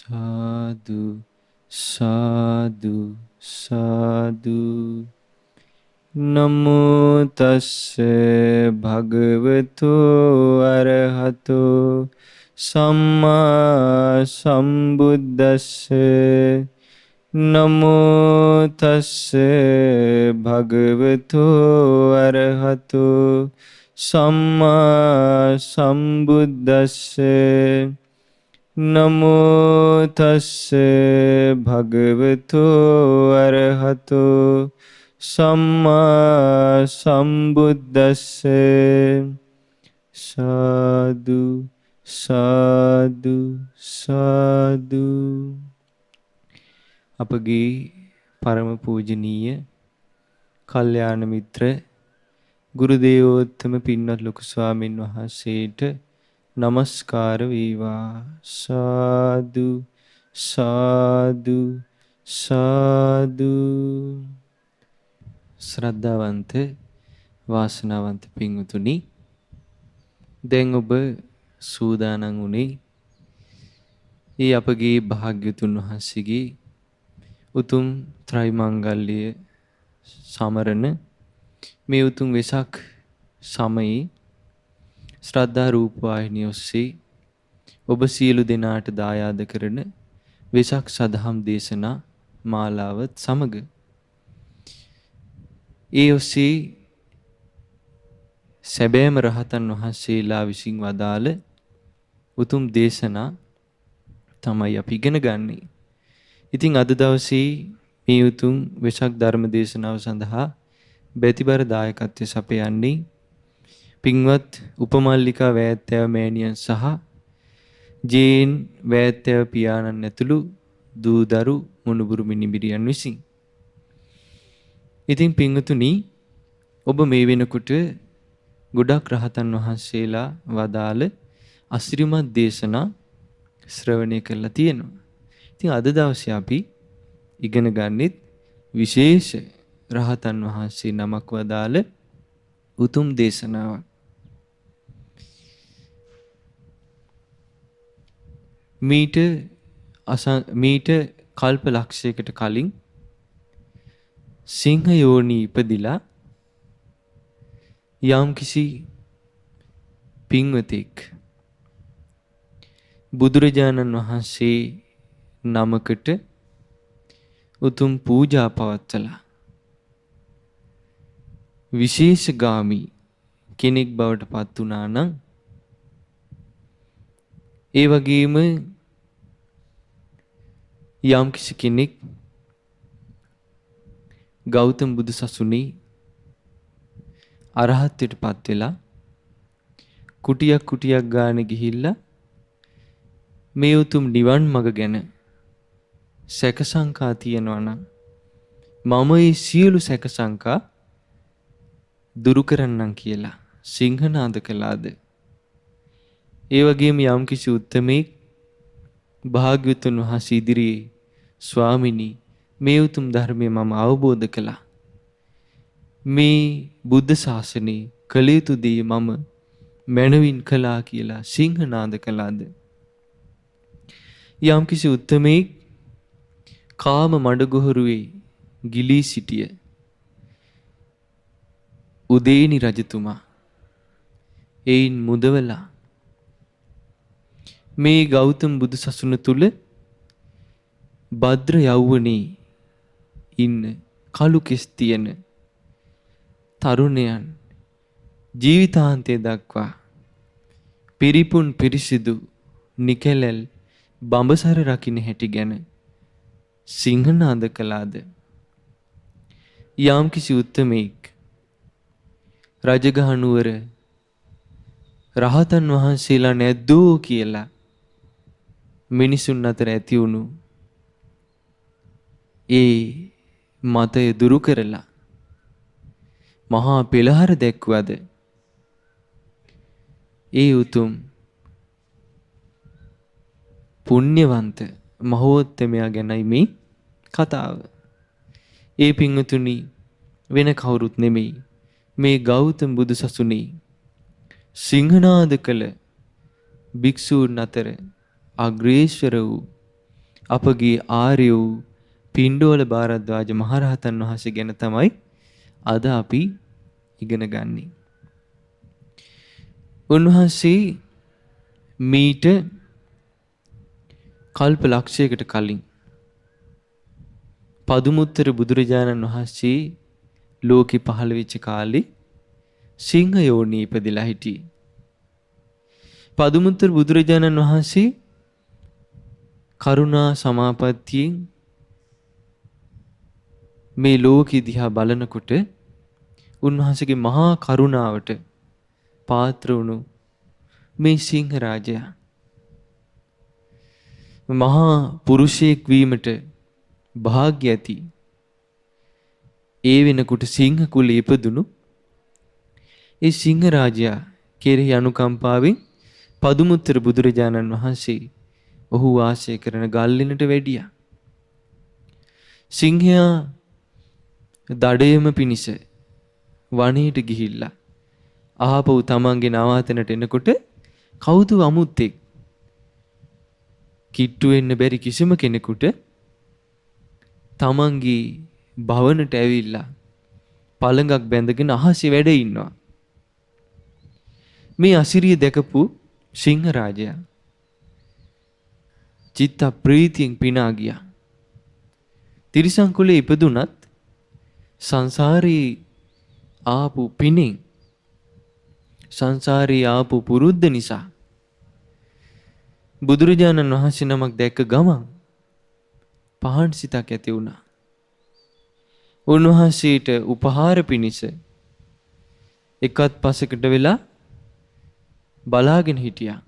සාදු සාදු සාදු. නමෝ තස්ස භගවතු අරහතෝ සම්මා සම්බුද්දස්ස. නමෝ තස්ස භගවතු අරහතෝ සම්මා සම්බුද්දස්ස. නමෝ තස්ස භගවතු අරහතෝ සම්මා සම්බුද්දස්ස. සාදු සාදු සාදු. අපගේ පරම පූජනීය කල්යාණ මිත්‍ර ගුරු දේවෝත්තම පින්වත් ලොකු ස්වාමින් වහන්සේට නමස්කාර වේවා. සාදු සාදු සාදු. ශ්‍රද්ධාවන්ත වාසනාවන්ත පින්වතුනි, දැන් ඔබ සූදානම් වුණේ ඒ අපගේ භාග්‍යතුන් වහන්සේගේ උතුම් ත්‍රිමංගල්‍ය සමරන මේ උතුම් වෙසක් සමයේ ශ්‍රද්ධා රූපවාහිනිය ඔස්සේ ඔබ සියලු දෙනාට දායාද කරන වෙසක් සදහම් දේශනා මාලාවත් සමග ඒ ඔස්සේ සැබෑම රහතන් වහන්සේලා විසින් වදාළ උතුම් දේශනා තමයි අපි ඉගෙන ගන්නේ. ඉතින් අද දවසේ මේ උතුම් වෙසක් ධර්ම දේශනාව සඳහා බැතිබර දායකත්වය සපයන්නේ පින්වත් උපමල්ලිකා වෑත්තෑව මෑණියන් සහ ජේන් වෑත්තෑව පියාණන් ඇතුළු දූදරු මුණුබුරු මිනිබිරියන් විසින්. ඉතින් පින්වතුනි, ඔබ මේ වෙනකොට ගොඩක් රහතන් වහන්සේලා වදාළ අසිරිමත් දේශනා ශ්‍රවණය කරලා තියෙනවා. ඉතින් අද දවසේ අපි ඉගෙන ගන්නෙත් විශේෂ රහතන් වහන්සේ නමක් වදාළ උතුම් දේශනාවක්. මීට කල්ප ලක්ෂයකට කලින් සිංහ යෝනී ඉපදිලා යම් කිසි පින්වතෙක් බුදුරජාණන් වහන්සේ නමකට උතුම් පූජා පවත්වලා විශේෂගාමී කෙනෙක් බවට පත් වුණා නම්, ඒ වගේම යම් කිසි කෙනෙක් ගෞතම බුදු සසුනේ අරහත්ත්වයට පත් වෙලා කුටියක් ගානේ ගිහිල්ලා මේ උතුම් නිවන් මඟ ගැන සැක සංකා තියෙනවා නම්, මම මේ සියලු සැක සංකා දුරු කරන්නම් කියලා සිංහනාද කළාද? ඒ වගේම යම් කිසි උත්තමෙක් භාග්‍යවතුන් වහන්සේ ඉදිරියේ ස්වාමිනී, මේ උතුම් ධර්මය මම අවබෝධ කළා, මේ බුද්ධ ශාසනයේ කළ යුතු දේ මම මනවින් කළා කියලා සිංහනාද කළාද? යම් කිසි උත්තමෙක් කාම මඩගොහරුවේ ගිලී සිටිය උදේනි රජතුමා එයින් මුදවලා මේ ගෞතම බුදු සසුන තුල භද්‍ර යෞවනී ඉන්න කළු කෙස් තියෙන තරුණයන් ජීවිතාන්තය දක්වා පිරිපුන් පිරිසිදු නිකැලැල් බඹසර රකින්න හැටි ගැන සිංහනාද කළාද? යම් කිසි උත්තමෙක් රජගහ නුවර රහතන් වහන්සේලා නැද්දෝ කියලා මිනිසුන් අතර ඇති වුණු ඒ මතය දුරු කරලා මහා පෙළහර දැක්වද? ඒ උතුම් පුණ්‍යවන්ත මහෝත්තමයා ගැනයි මේ කතාව. ඒ පින්වතුනි, වෙන කවුරුත් නෙමෙයි, මේ ගෞතම බුදු සසුනේ සිංහනාද කළ භික්ෂූන් අතර අග්‍රේශ්වර වූ අපගේ ආර්ය වූ පිණ්ඩෝල භාරද්වාජ මහරහතන් වහන්සේ ගැන තමයි අද අපි ඉගෙන ගන්නේ. උන්වහන්සේ මීට කල්ප ලක්ෂයකට කලින් පදුමුත්තර බුදුරජාණන් වහන්සේ ලෝකෙ පහළ වෙච්ච කාලේ සිංහ යෝනී ඉපදිලා හිටියේ. පදුමුත්තර බුදුරජාණන් වහන්සේ කරුණා සමාපත්තියෙන් මේ ලෝකෙ දිහා බලනකොට උන්වහන්සේගේ මහා කරුණාවට පාත්‍ර වුණු මේ සිංහ රාජයා මහා පුරුෂයෙක් වීමට භාග්‍ය ඇති. ඒ වෙනකොට සිංහ කුලේ ඉපදුණු ඒ සිංහ රාජයා කෙරෙහි අනුකම්පාවෙන් පදුමුත්තර බුදුරජාණන් වහන්සේ ඔහු වාසය කරන ගල්ලෙනට වැඩියා. සිංහයා දඩයම පිණිස වනයේට ගිහිල්ලා ආපහු තමන්ගේ නවාතැනට එනකොට කවුද අමුත්තෙක් කිට්ටු වෙන්න බැරි කිසිම කෙනෙකුට තමන්ගේ භවනට ඇවිල්ලා පළඟක් බැඳගෙන අහසේ වැඩ ඉන්නවා. මේ අසිරිය දැකපු සිංහ රාජයා චිත්ත ප්‍රීතියෙන් පිනා ගියා. තිරිසන් කුලේ ඉපදුනත් සංසාරේ ආපු පිනෙන් සංසාරේ ආපු පුරුද්ද නිසා බුදුරජාණන් වහන්සේ නමක් දැක්ක ගමන් පහන් සිතක් ඇති වුණා. උන්වහන්සේට උපහාර පිණිස එකත් පසෙකට වෙලා බලාගෙන හිටියා.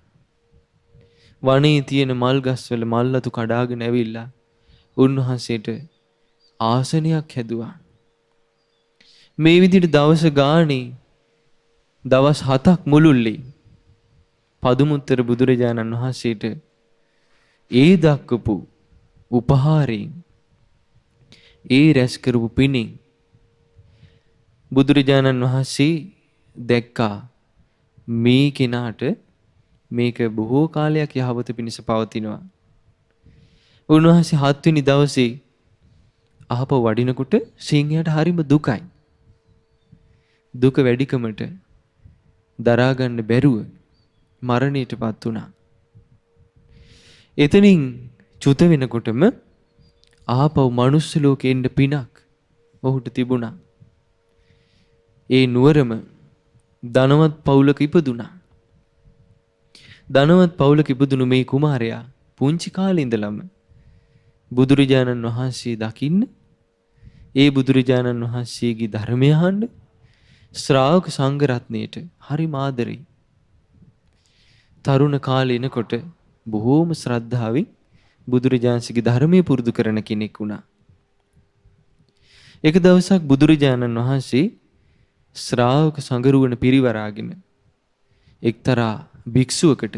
වනයේ තියෙන මල් ගස්වල මල්ලතු කඩාගෙන ඇවිල්ලා උන්වහන්සේට ආසනයක් හැදුවා. මේ විදිහට දවස ගානේ දවස් 7ක් මුළුල්ලේ පදුමුත්තර බුදුරජාණන් වහන්සේට ඒ දක්වපු උපහාරයෙන් ඒ රැස් කරපු පිණින් බුදුරජාණන් වහන්සේ දැක්කා මේ කෙනාට මේක බොහෝ කාලයක් යහපත පිණිස පවතිනවා. උන්වහන්සේ 7 වෙනි දවසේ ආපහු වඩිනකොට සිංහයාට හරිම දුකයි. දුක වැඩිකමට දරා ගන්න බැරුව මරණයටපත් වුණා. එතනින් චුත වෙනකොටම ආපහු මනුස්ස ලෝකෙ එන්න පිනක් ඔහුට තිබුණා. ඒ නුවරම ධනවත් පවුලක ඉපදුණා. ධනවත් පවුලක ඉපදුණු මේ කුමාරයා පුංචි කාලේ ඉඳලම බුදුරජාණන් වහන්සේ දකින්න, ඒ බුදුරජාණන් වහන්සේගේ ධර්මය අහන්න ශ්‍රාවක සංඝ රත්නයට හරි ආදරෙයි. තරුණ කාලේ එනකොට බොහෝම ශ්‍රද්ධාවෙන් බුදුරජාණන්සේගේ ධර්මයේ පුරුදු කරන කෙනෙක් වුණා. එක දවසක් බුදුරජාණන් වහන්සේ ශ්‍රාවක සංඝරුවන පිරිවරාගෙන එක්තරා භික්ෂුවකට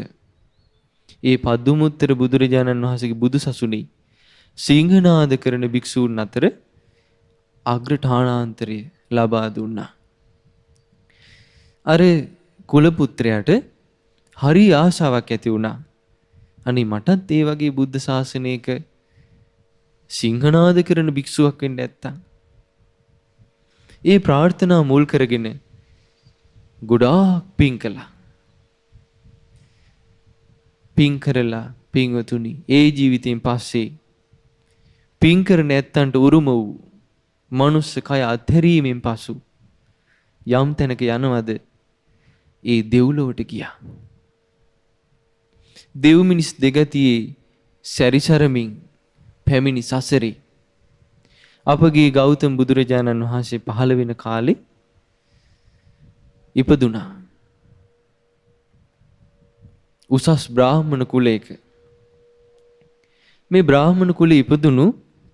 ඒ පදුමුත්තර බුදුරජාණන් වහන්සේගේ බුදු සසුනේ සිංහනාද කරන භික්ෂූන් අතර අග්‍රඨානාන්තරය ලබා දුන්නා. අර කුල පුත්‍රයාට හරි ආශාවක් ඇති වුණා. අනේ මටත් ඒ වගේ බුද්ධ ශාසනයක සිංහනාද කරන භික්ෂුවක් වෙන්න නැත්තම්. ඒ ප්‍රාර්ථනා මුල් කරගෙන ගොඩාක් පින් කළා. පින් කරලා පින්වතුනි ඒ ජීවිතයෙන් පස්සේ පින් කරන ඇත්තන්ට උරුම වූ මනුස්ස කය අත්හැරීමෙන් පසු යම් තැනක යනවද ඒ දෙව්ලොවට ගියා. දෙව් මිනිස් දෙගතියේ සැරිසරමින් පැමිණි සසරේ අපගේ ගෞතම බුදුරජාණන් වහන්සේ පහළ වෙන කාලේ ඉපදුනා. උසස් බ්‍රාහ්මණ කුලයක. මේ බ්‍රාහ්මණ කුලේ ඉපදුණු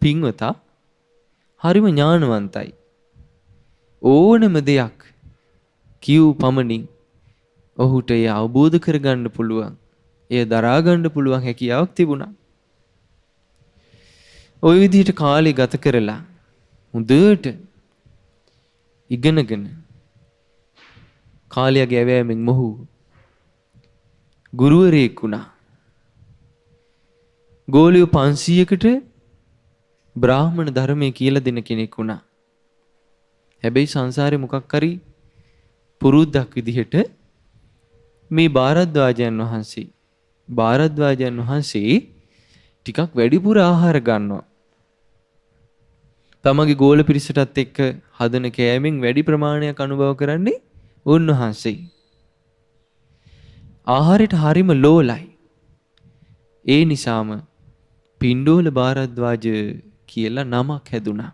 පින්වතා හරිම ඥානවන්තයි. ඕනම දෙයක් කියූ පමණින් ඔහුට එය අවබෝධ කරගන්න පුළුවන්, එය දරා ගන්න පුළුවන් හැකියාවක් තිබුණා. ওই විදිහට කාලේ ගත කරලා හොඳට ඉගෙනගෙන කාලයගේ ඇවෑමෙන් මොහු ගුරුවරයෙක් වුණා. ගෝලියෝ 500කට බ්‍රාහ්මණ ධර්මයේ කියලා දෙන කෙනෙක් වුණා. හැබැයි සංසාරේ මොකක් හරි පුරුද්දක් විදිහට මේ භාරද්වාජයන් වහන්සේ ටිකක් වැඩිපුර ආහාර ගන්නවා. තමගේ ගෝල පිරිසටත් එක්ක හදන කෑමෙන් වැඩි ප්‍රමාණයක් අනුභව කරන්නේ උන්වහන්සේ. ආහාරයට හරිම ලෝලයි. ඒ නිසාම පිණ්ඩෝල භාරද්වාජ කියලා නමක් හැදුනා.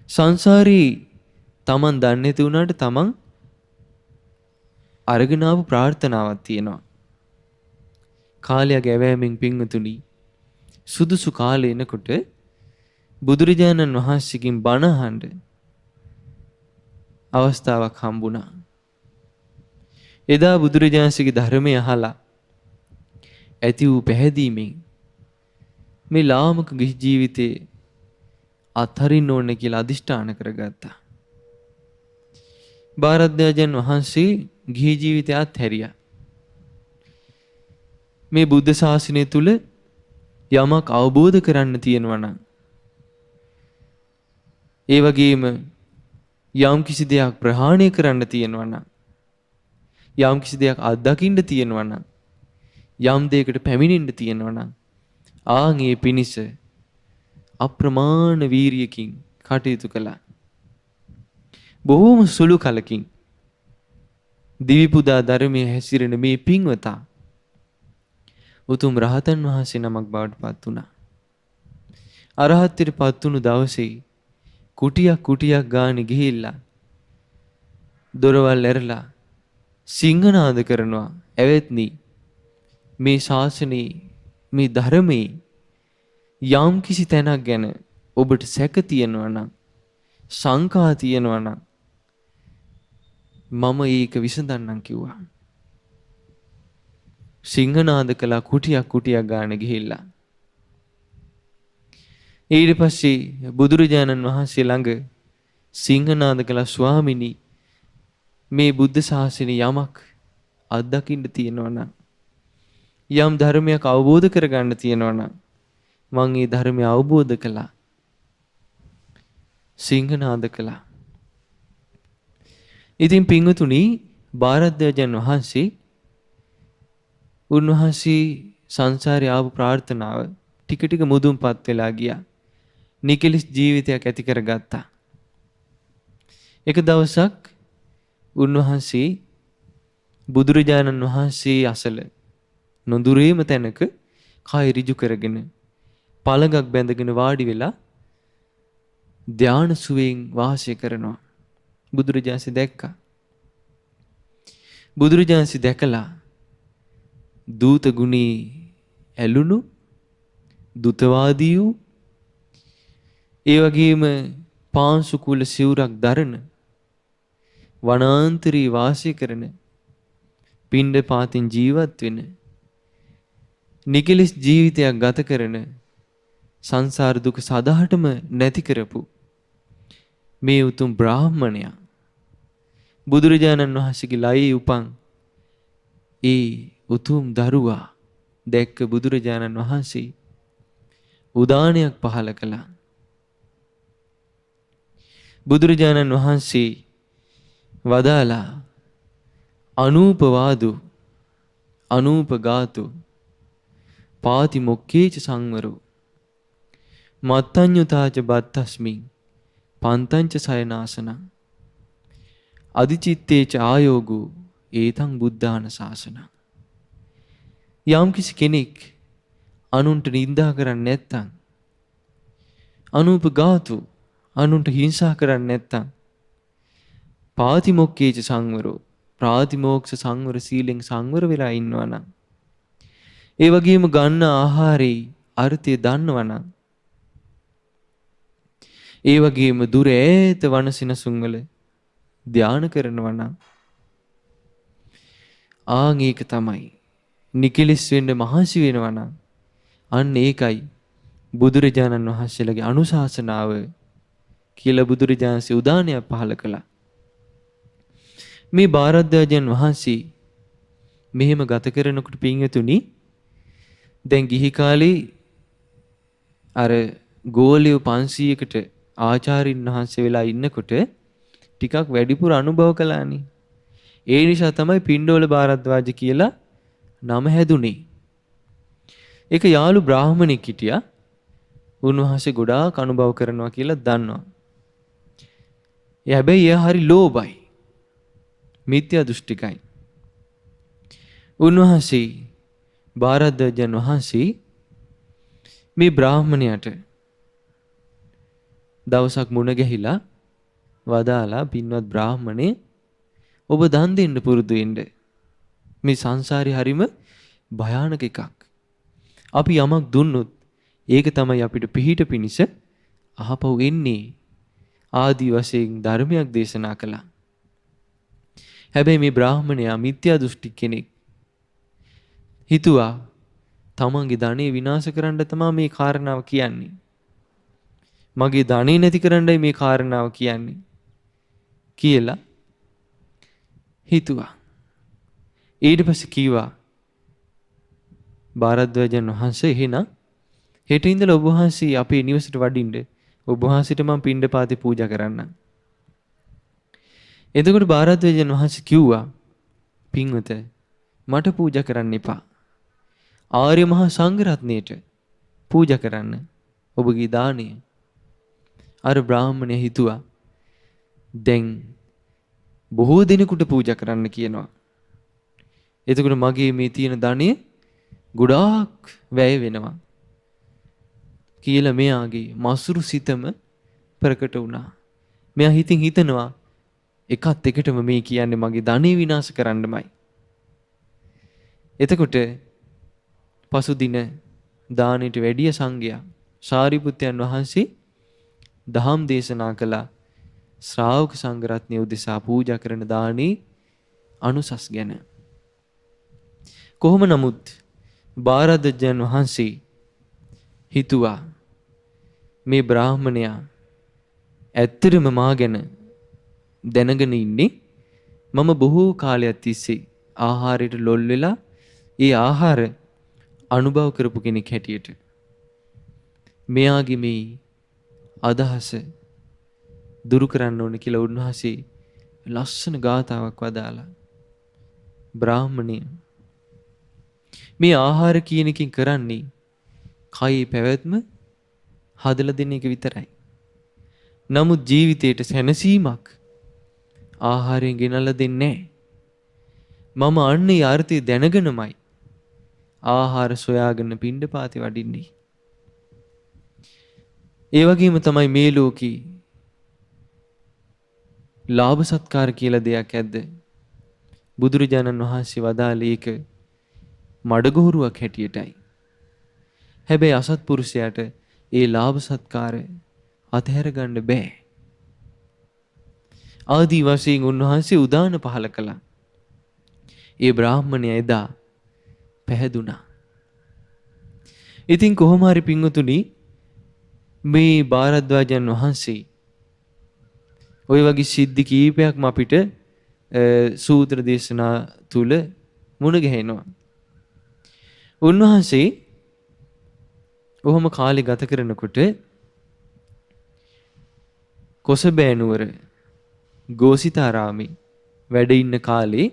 සංසාරී තමන් දන්නේ නැති වුණාට තමන් අරගෙන ආපු ප්‍රාර්ථනාවක් තියෙනවා. කාලයක් ඇවෑමෙන් පින්වතුනි සුදුසු කාලේ එනකොට බුදුරජාණන් වහන්සේගෙන් බණ අහන්න අවස්ථාවක් හම්බුණා. එදා බුදුරජාණන්සේගේ ධර්මය අහලා ඇති වූ පැහැදීමෙන් මේ ලාමක ගිහි ජීවිතේ අත්හරින්න ඕනේ කියලා අදිෂ්ඨාන කරගත්තා. භාරද්වාජයන් වහන්සේ ගිහි ජීවිතය අත්හැරියා. මේ බුද්ධ ශාසනය තුල යමක් අවබෝධ කරන්න තියෙනවා නම් ඒ වගේම යම් කිසි දෙයක් ප්‍රහාණය කරන්න තියෙනවා නම් යම් කිසි දෙයක් අත්දකින්න තියෙනවා නම් යම් දෙයකට පැමිණෙන්න තියෙනවා නම් ආන් ඒ පිනිස අප්‍රමාණ වීරියකින් කටයුතු කළා. බොහෝම සුළු කලකින් දිවි පුදා ධර්මයේ හැසිරෙන මේ පින්වතා උතුම් රහතන් වහන්සේ නමක් බවට පත් වුණා. අරහත්ත්වයට පත් වුණු දවසේ කුටියක් ගානේ ගිහිල්ලා දොරවල් ඇරලා සිංහනාද කරනවා. ඇවැත්නි මේ ශාසනයේ මේ ධර්මයේ යම් කිසි තැනක් ගැන ඔබට සැක තියෙනවා නම් සංකා තියෙනවා නම් මම ඒක විසඳන්නම් කිව්වා. සිංහනාද කළා කුටියක් ගාන ගිහිල්ලා. ඊට පස්සේ බුදුරජාණන් වහන්සේ ළඟ සිංහනාද කළා ස්වාමිනී මේ බුද්ධ ශාසනයේ යමක් අත්දකින්න තියෙනවා නම් යම් ධර්මයක් අවබෝධ කරගන්න තියෙනවා නම් මම ඒ ධර්මය අවබෝධ කළා. සිංහනාද කළා. ඉතින් පින්වතුනි භාරද්වාජයන් වහන්සේ උන්වහන්සේ සංසාරේ ආපු ප්‍රාර්ථනාව ටික මුදුන්පත් වෙලා ගියා. නිකලස් ජීවිතයක් ඇති කරගත්තා. එක දවසක් උන්වහන්සේ බුදුරජාණන් වහන්සේ අසල නොදුරේම තැනක කය ඍජු කරගෙන පළඟක් බැඳගෙන වාඩි වෙලා ධානා සුවයෙන් වාසය කරනවා. බුදුරජාණන්සේ දැක්කා. බුදුරජාණන්සේ දැකලා දූත ගුණී ඇලුණු දුතවාදී වූ ඒ වගේම පාංශු කුල සිවුරක් දරන වනාන්තරී වාසය කරන පින්ඩ පාතින් ජීවත් වෙන නිකලස් ජීවිතයක් ගත කරන සංසාර දුක සදාටම නැති කරපු මේ උතුම් බ්‍රාහ්මණයා බුදුරජාණන් වහන්සේගේ ලයේ උපන් ඒ උතුම් දරුවා දැක්ක බුදුරජාණන් වහන්සේ උදානයක් පහල කළා. බුදුරජාණන් වහන්සේ වදාලා අනූපවාදු අනූපගාතු පාතිමොක්කේච සංවරෝ මත්තඤ්ඤුතාච බත්තස්මින් පන්තංච සයනාසන අදිචිත්තේච ආයෝගෝ ඒතං බුද්ධාන ශාසන. යම් කිසි කෙනෙක් අනුන්ට නිඳා කරන්නේ නැත්තම් අනූපගාතු අනුන්ට හිංසා කරන්නේ නැත්තම් පාතිමොක්කේච සංවරෝ ප්‍රාතිමෝක්ෂ සංවර සීලෙන් සංවර වෙලා ඉන්නවනම් ඒ වගේම ගන්න ආහාරේ අර්ථය දන්නවනම් ඒ වගේම දුර ඈත වනසිනසුන් වල ධානය කරනවනම් ආන් ඒක තමයි නිකලස් වෙන්න මහන්සි වෙනවනම් අන්න ඒකයි බුදුරජාණන් වහන්සේලගේ අනුශාසනාව කියලා බුදුරජාණන්සේ උදානයක් පහල කළා. මේ භාරද්වාජයන් වහන්සේ මෙහෙම ගත කරනකොට පින්වතුනි දැන් ගිහි කාලේ අර ගෝලියෝ 500කට ආචාර්යින් වහන්සේ වෙලා ඉන්නකොට ටිකක් වැඩිපුර අනුභව කළානේ. ඒ නිසා තමයි පිණ්ඩෝල භාරද්වාජ කියලා නම හැදුනේ. ඒක යාළු බ්‍රාහමණෙක් හිටියා. උන්වහන්සේ ගොඩාක් අනුභව කරනවා කියලා දන්නවා. හැබැයි එයා හරි ලෝභයි. මිත්‍යා දෘෂ්ටිකයි. උන්වහන්සේ භාරද්වාජයන් වහන්සේ මේ බ්‍රාහමණයාට දවසක් මුණ ගැහිලා වදාලා පින්වත් බ්‍රාහමණේ ඔබ දන් දෙන්න පුරුදු වෙන්න. මේ සංසාරේ හරීම භයානක එකක්. අපි යමක් දුන්නොත් ඒක තමයි අපිට පිහිට පිනිස අහපව් එන්නේ. ආදී වශයෙන් ධර්මයක් දේශනා කළා. හැබැයි මේ බ්‍රාහමණයා මිත්‍යා දෘෂ්ටි කෙනෙක්. හිතුවා තමන්ගේ ධනෙ විනාශ කරන්න තමයි මේ කාරණාව කියන්නේ. මගේ ධනෙ නැති කරන්නයි මේ කාරණාව කියන්නේ කියලා හිතුවා. ඊට පස්සේ කීවා භාරද්වාජයන් වහන්සේ එහෙනම් හෙට ඉඳලා ඔබ වහන්සේ අපේ නිවසට වඩින්න. ඔබ වහන්සේට මම පිණ්ඩපාතේ පූජා කරන්නම්. එතකොට භාරද්වාජයන් වහන්සේ කිව්වා පින්වත මට පූජා කරන්න එපා. ආර්ය මහා සංඝරත්නයට පූජා කරන්න ඔබගේ දාණය. අර බ්‍රාහමණයා හිතුවා දැන් බොහෝ දිනෙකට පූජා කරන්න කියනවා. එතකොට මගේ මේ තියෙන ධනෙ ගොඩාක් වැය වෙනවා කියලා මෙයාගේ මසුරු සිතම ප්‍රකට වුණා. මෙයා හිතනවා එකත් එකටම මේ කියන්නේ මගේ ධනෙ විනාශ කරන්නමයි. එතකොට පසුදින දානෙට වැඩිය සංඝයා සාරිපුත්තයන් වහන්සේ දහම් දේශනා කළා ශ්‍රාවක සංඝරත්නය උදෙසා පූජා කරන දානේ අනුසස් ගැන. කොහොම නමුත් භාරද්වාජයන් වහන්සේ හිතුවා මේ බ්‍රාහමණයා ඇත්තටම මා ගැන දැනගෙන ඉන්නේ මම බොහෝ කාලයක් තිස්සේ ආහාරයට ලොල් වෙලා ඒ ආහාර අනුභව කරපු කෙනෙක් හැටියට. මෙයාගේ මේ අදහස දුරු කරන්න ඕන කියලා උන්වහන්සේ ලස්සන ගාථාවක් වදාලා. බ්‍රාහමණය මේ ආහාර කියන එකකින් කරන්නේ කයි පැවැත්ම හදලා දෙන එක විතරයි. නමුත් ජීවිතයට සැනසීමක් ආහාරයෙන් ගෙනල්ලා දෙන්නේ නැහැ. මම අන්නේ අර්ථය දැනගෙනමයි ආහාර සොයාගෙන පිණ්ඩපාතේ වඩින්නේ. ඒ වගේම තමයි මේ ලෝකේ ලාභ සත්කාර කියලා දෙයක් ඇද්ද? බුදුරජාණන් වහන්සේ වදාළේ ඒක මඩගොහරුවක් හැටියටයි. හැබැයි අසත්පුරුෂයාට ඒ ලාභ සත්කාර අතහැර ගන්න බෑ. ආදී වශයෙන් උන්වහන්සේ උදාන පහල කළා. ඒ බ්‍රාහ්මණයා එදා පැහැදුනා. ඉතින් කොහොම හරි පින්වතුනි මේ භාරද්වාජයන් වහන්සේ ওই වගේ සිද්ධි කීපයක්ම අපිට සූත්‍ර දේශනා තුල මුණ ගැහෙනවා. උන්වහන්සේ ඔහොම කාලේ ගත කරනකොට කොසබෑ නුවර ගෝසිතාරාමේ වැඩ ඉන්න කාලේ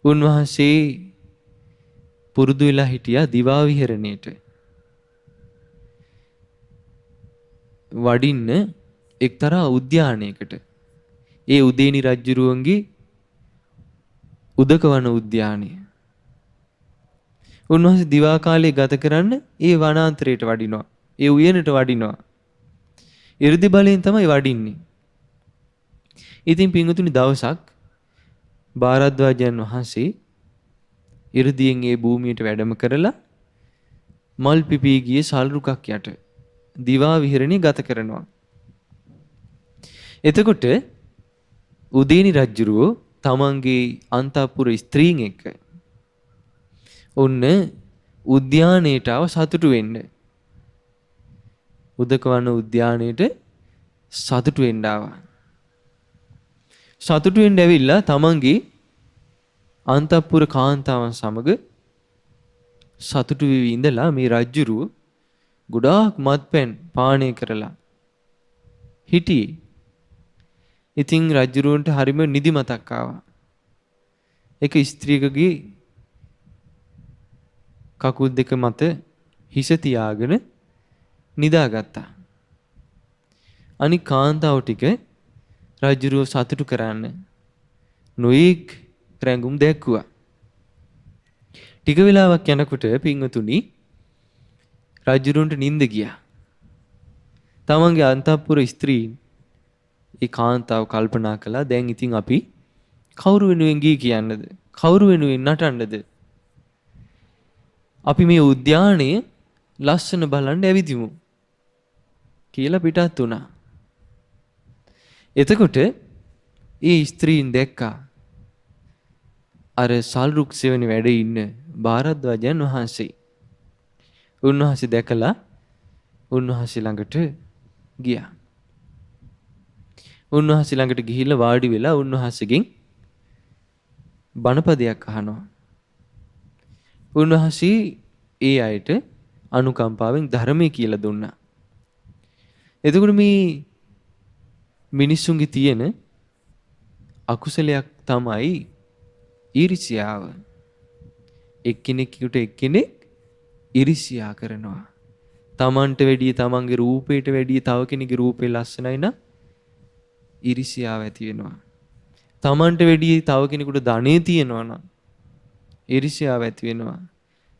උන්වහන්සේ පුරුදු වෙලා හිටියා දිවා විහරණයට. වඩින්න එක්තරා උද්‍යානයකට. ඒ උදේනි රජුරුවන්ගේ උදකවන උද්‍යානය. උන්වහන්සේ දිවා කාලේ ගත කරන්න ඒ වනාන්තරයට වඩිනවා. ඒ උයනට වඩිනවා. 이르දි බලයෙන් තමයි වඩින්නේ. ඉතින් පින්වතුනි දවසක් භාරද්වාජයන් වහන්සේ 이르දියෙන් ඒ භූමියට වැඩම කරලා මල් පිපී ගිය සල් රුකක් යට දිවා විහරණේ ගත කරනවා. එතකොට උදේනි රජුරෝ තමන්ගේ අන්තఃපුර ස්ත්‍රීන් එක්ක ඔන්න උද්‍යානයට ආව සතුටු වෙන්න. උදකවන උද්‍යානයට සතුටු වෙන්න ආවා. සතුටු වෙන්න ඇවිල්ලා තමන්ගේ අන්තఃපුර කාන්තාවන් සමග සතුටු වෙවි ඉඳලා මේ රජ්ජුරුව ගොඩාක් මත්පැන් පානය කරලා හිටියේ. ඉතින් රජ්ජුරුවන්ට හරිම නිදිමතක් ආවා. එක ස්ත්‍රියකගේ කකුල් දෙක මත හිස තියාගෙන නිදාගත්තා. අනික කාන්තාව ටික රජ්ජුරුව සතුටු කරන්න නොයෙක් රැඟුම් දැක්කුවා. ටික වෙලාවක් යනකොට පින්වතුනි රජ්ජුරුවන්ට නිින්ද ගියා. තමන්ගේ අන්තఃපුර ස්ත්‍රීන් ඒ කාන්තාව කල්පනා කළා දැන් ඉතින් අපි කවුරු වෙනුවෙන් ගී කියන්නද? කවුරු වෙනුවෙන් නටන්නද? අපි මේ උද්‍යානයේ ලස්සන බලන්න ඇවිදිමු කියලා පිටත් වුණා. එතකොට ඒ ස්ත්‍රීන් දැක්කා අර සල්රුක් සෙවණේ වැඩ ඉන්න භාරද්වාජයන් වහන්සේ. උන්වහන්සේ දැකලා උන්වහන්සේ ළඟට ගියා. උන්වහන්සේ ළඟට ගිහිල්ලා වාඩි වෙලා උන්වහන්සේගෙන් බණපදයක් අහනවා. උන්වහන්සේ ඒ අයට අනුකම්පාවෙන් ධර්මය කියලා දුන්නා. එතකොට මේ මිනිස්සුන්ගේ තියෙන අකුසලයක් තමයි ඊර්ෂ්‍යාව. එක්කෙනෙකුට එක්කෙනෙක් ඊර්ෂ්‍යා කරනවා. තමන්ට වැඩිය තමන්ගේ රූපයට වැඩිය තව කෙනෙකුගේ රූපේ ලස්සනයි නම් ඊර්ෂ්‍යාව ඇති වෙනවා. තමන්ට වැඩිය තව කෙනෙකුට ධනෙ තියෙනවා නම් ඊර්ෂ්‍යාව ඇති වෙනවා.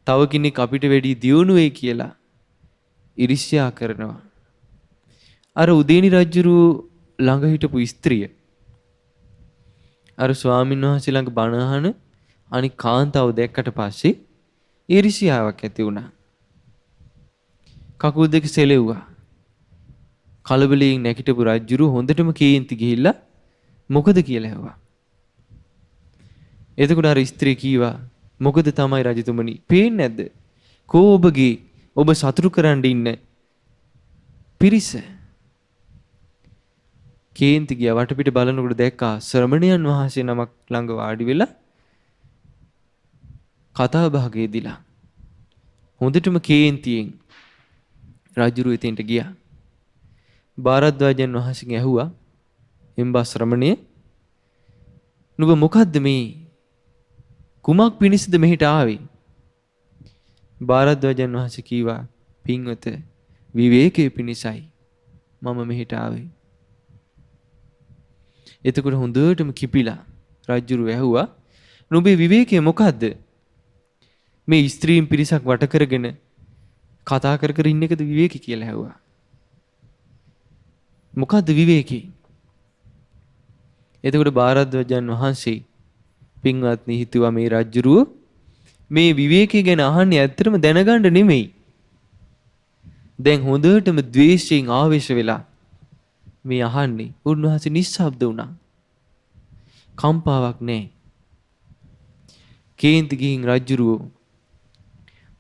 තව කෙනෙක් අපිට වැඩිය දියුණු වෙයි කියලා ඊර්ෂ්‍යා කරනවා. අර උදේනි රජුරු ළඟ හිටපු ස්ත්‍රිය අර ස්වාමීන් වහන්සේ ළඟ බණ අහන අනික් කාන්තාව දැක්කට පස්සේ ඊර්ෂ්‍යාවක් ඇති වුණා. කකුල් දෙක සෙලෙව්වා. කලබලයෙන් නැගිටපු රජුරු හොඳටම කේන්ති ගිහිල්ලා මොකද කියලා ඇහුවා. එතකොට අර ස්ත්‍රිය කීවා මොකද තමයි රජතුමනි පේන්නේ නැද්ද? කෝ ඔබගේ ඔබ සතුටු කරන්න ඉන්න පිරිස. කේන්ති ගියා වටපිට බලනකොට දැක්කා ශ්‍රමණයන් වහන්සේ නමක් ළඟ වාඩි වෙලා කතා බහකේදීලා. හොඳටම කේන්තියෙන් රජුරු එතෙන්ට ගියා. භාරද්වාජයන් වහන්සේගෙන් ඇහුවා එම්බා ශ්‍රමණය නුඹ මොකද්ද මේ කුමක් පිණිසද මෙහෙට ආවේ? භාරද්වාජයන් වහන්සේ කීවා පින්වත විවේකයේ පිණිසයි මම මෙහෙට ආවේ. එතකොට හොඳටම කිපිලා රජුරු ඇහුවා නුඹේ විවේකය මොකද්ද? මේ ස්ත්‍රීන් පිරිසක් වට කරගෙන කතා කර කර ඉන්න එකද විවේකී කියලා ඇහුවා. මොකද්ද විවේකී? එතකොට භාරද්වාජයන් වහන්සේ පින්වත්නි හිතුවා මේ රජුරුව මේ විවේකී ගැන අහන්නේ ඇත්තටම දැනගන්න නෙමෙයි. දැන් හොඳටම ද්වේෂයෙන් ආවේශ වෙලා මේ අහන්නේ. උන්වහන්සේ නිස්සබ්ද වුණා. කම්පාවක් නැහැ. කේන්ති ගිහින් රජුරුව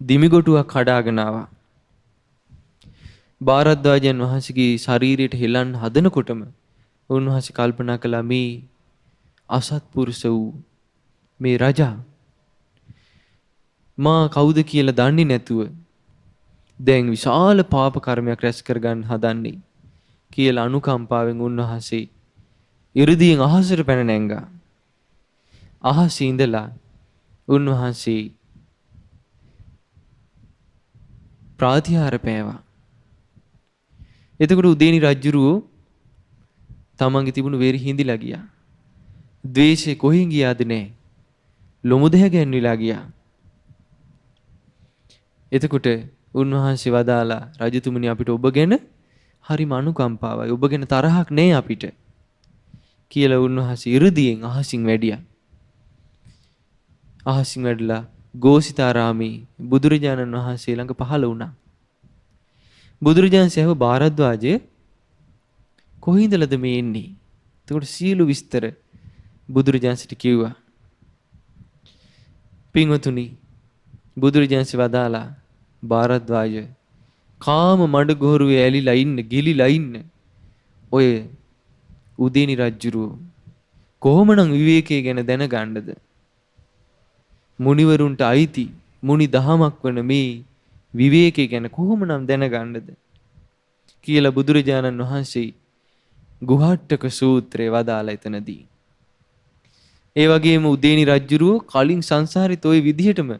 දිමිගොටුවක් කඩාගෙන ආවා. භාරද්වාජයන් වහන්සේගේ ශරීරයට හෙලන්න හදනකොටම උන්වහන්සේ කල්පනා කළා මේ අසත්පුරුෂ වූ මේ රජා මා කවුද කියලා දන්නේ නැතුව දැන් විශාල පාප කර්මයක් රැස් කරගන්න හදන්නේ කියලා අනුකම්පාවෙන් උන්වහන්සේ ඉරදීන් අහසට පැන නැංගා. අහසේ ඉඳලා උන්වහන්සේ ප්‍රාතිහාර පෑවා. එතකොට උදේනි රජුරුව තමන්ගේ තිබුණු වේරි හිඳිලා ගියා. ද්වේෂේ කොහෙන් ගියාද නැහැ. ලොමු දෙහ ගැන්විලා ගියා. එතකොට උන්වහන්සේ වදාලා රජතුමනි අපිට ඔබ ගැන හරිම අනුකම්පාවයි. ඔබ ගැන තරහක් නැහැ අපිට කියලා උන්වහන්සේ ඉරදීන් අහසින් වැඩියා. අහසින් වැඩලා ගෝසිතාරාමේ බුදුරජාණන් වහන්සේ ළඟ පහළ වුණා. බුදුරජාණන් සෑව භාරද්වාජය කොහේඳලද මේ එන්නේ? එතකොට සියලු විස්තර බුදුරජාණන්ට කිව්වා. පින්වතුනි බුදුරජාණන් වදාලා භාරද්වාජ කාම මඩගොහරුවේ ඇලිලා ඉන්න ගිලිලා ඉන්න ඔය උදේනි රජුරුව කොහොමනම් විවේකයේ ගැන දැනගන්නද? මුනිවරුන්ට අයිති මුනි දහමක් වන මේ විවේකී ගැන කොහොමනම් දැනගන්නද කියලා බුදුරජාණන් වහන්සේ ගුහට්ටක සූත්‍රයේ වදාලා එතනදී. ඒ වගේම උදේනි රජුරුව කලින් සංසාරිත ওই විදිහටම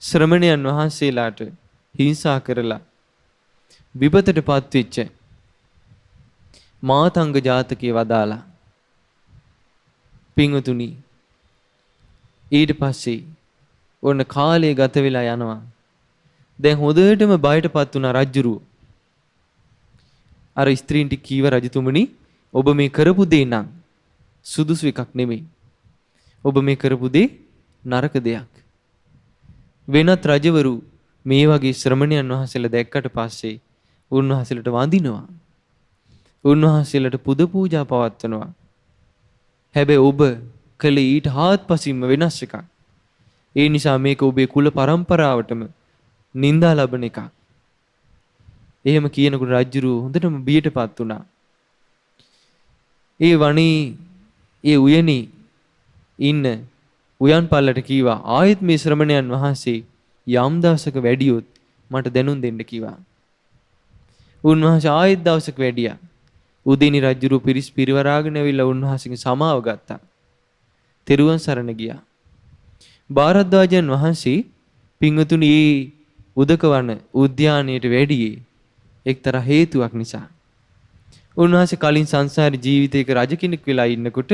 ශ්‍රමණයන් වහන්සේලාට හිංසා කරලා විපතටපත් වෙච්ච මාතංග ජාතකයේ වදාලා. පින්වතුනි ඊට පස්සේ ඔන්න කාලය ගත වෙලා යනවා. දැන් හොඳටම බයටපත් වුණා රජුරුව. අර ස්ත්‍රීන්ට කීව රජතුමනි ඔබ මේ කරපු දේ නම් සුදුසු එකක් නෙමෙයි. ඔබ මේ කරපු දේ නරක දෙයක්. වෙනත් රජවරු මේ වගේ ශ්‍රමණයන් වහන්සේලා දැක්කට පස්සේ උන්වහන්සේලට වඳිනවා. උන්වහන්සේලට පුද පූජා පවත්වනවා. හැබැයි ඔබ කළේ ඊට හාත්පසින්ම වෙනස් එකක්. ඒ නිසා මේක ඔබේ කුල පරම්පරාවටම නිඳා ලබන එකක්. එහෙම කියනකොට රජුරුව හොඳටම බියටපත් වුණා. ඒ වණී ඒ උයනේ ඉන්න උයන් පල්ලට කීවා ආයෙත් මේ ශ්‍රමණයන් වහන්සේ යම් දවසක වැඩියොත් මට දැනුම් දෙන්න කිව්වා. උන්වහන්සේ ආයෙත් දවසක වැඩියා. උදේනි රජුරුව පිරිස් පිරිවරාගෙන ඇවිල්ලා උන්වහන්සේගෙන් සමාව ගත්තා. තෙරුවන් සරණ ගියා. භාරද්වාජයන් වහන්සේ පින්වතුනි මේ උදකවන උද්‍යානයට වැඩියේ එක්තරා හේතුවක් නිසා. උන්වහන්සේ කලින් සංසාර ජීවිතයක රජ කෙනෙක් වෙලා ඉන්නකොට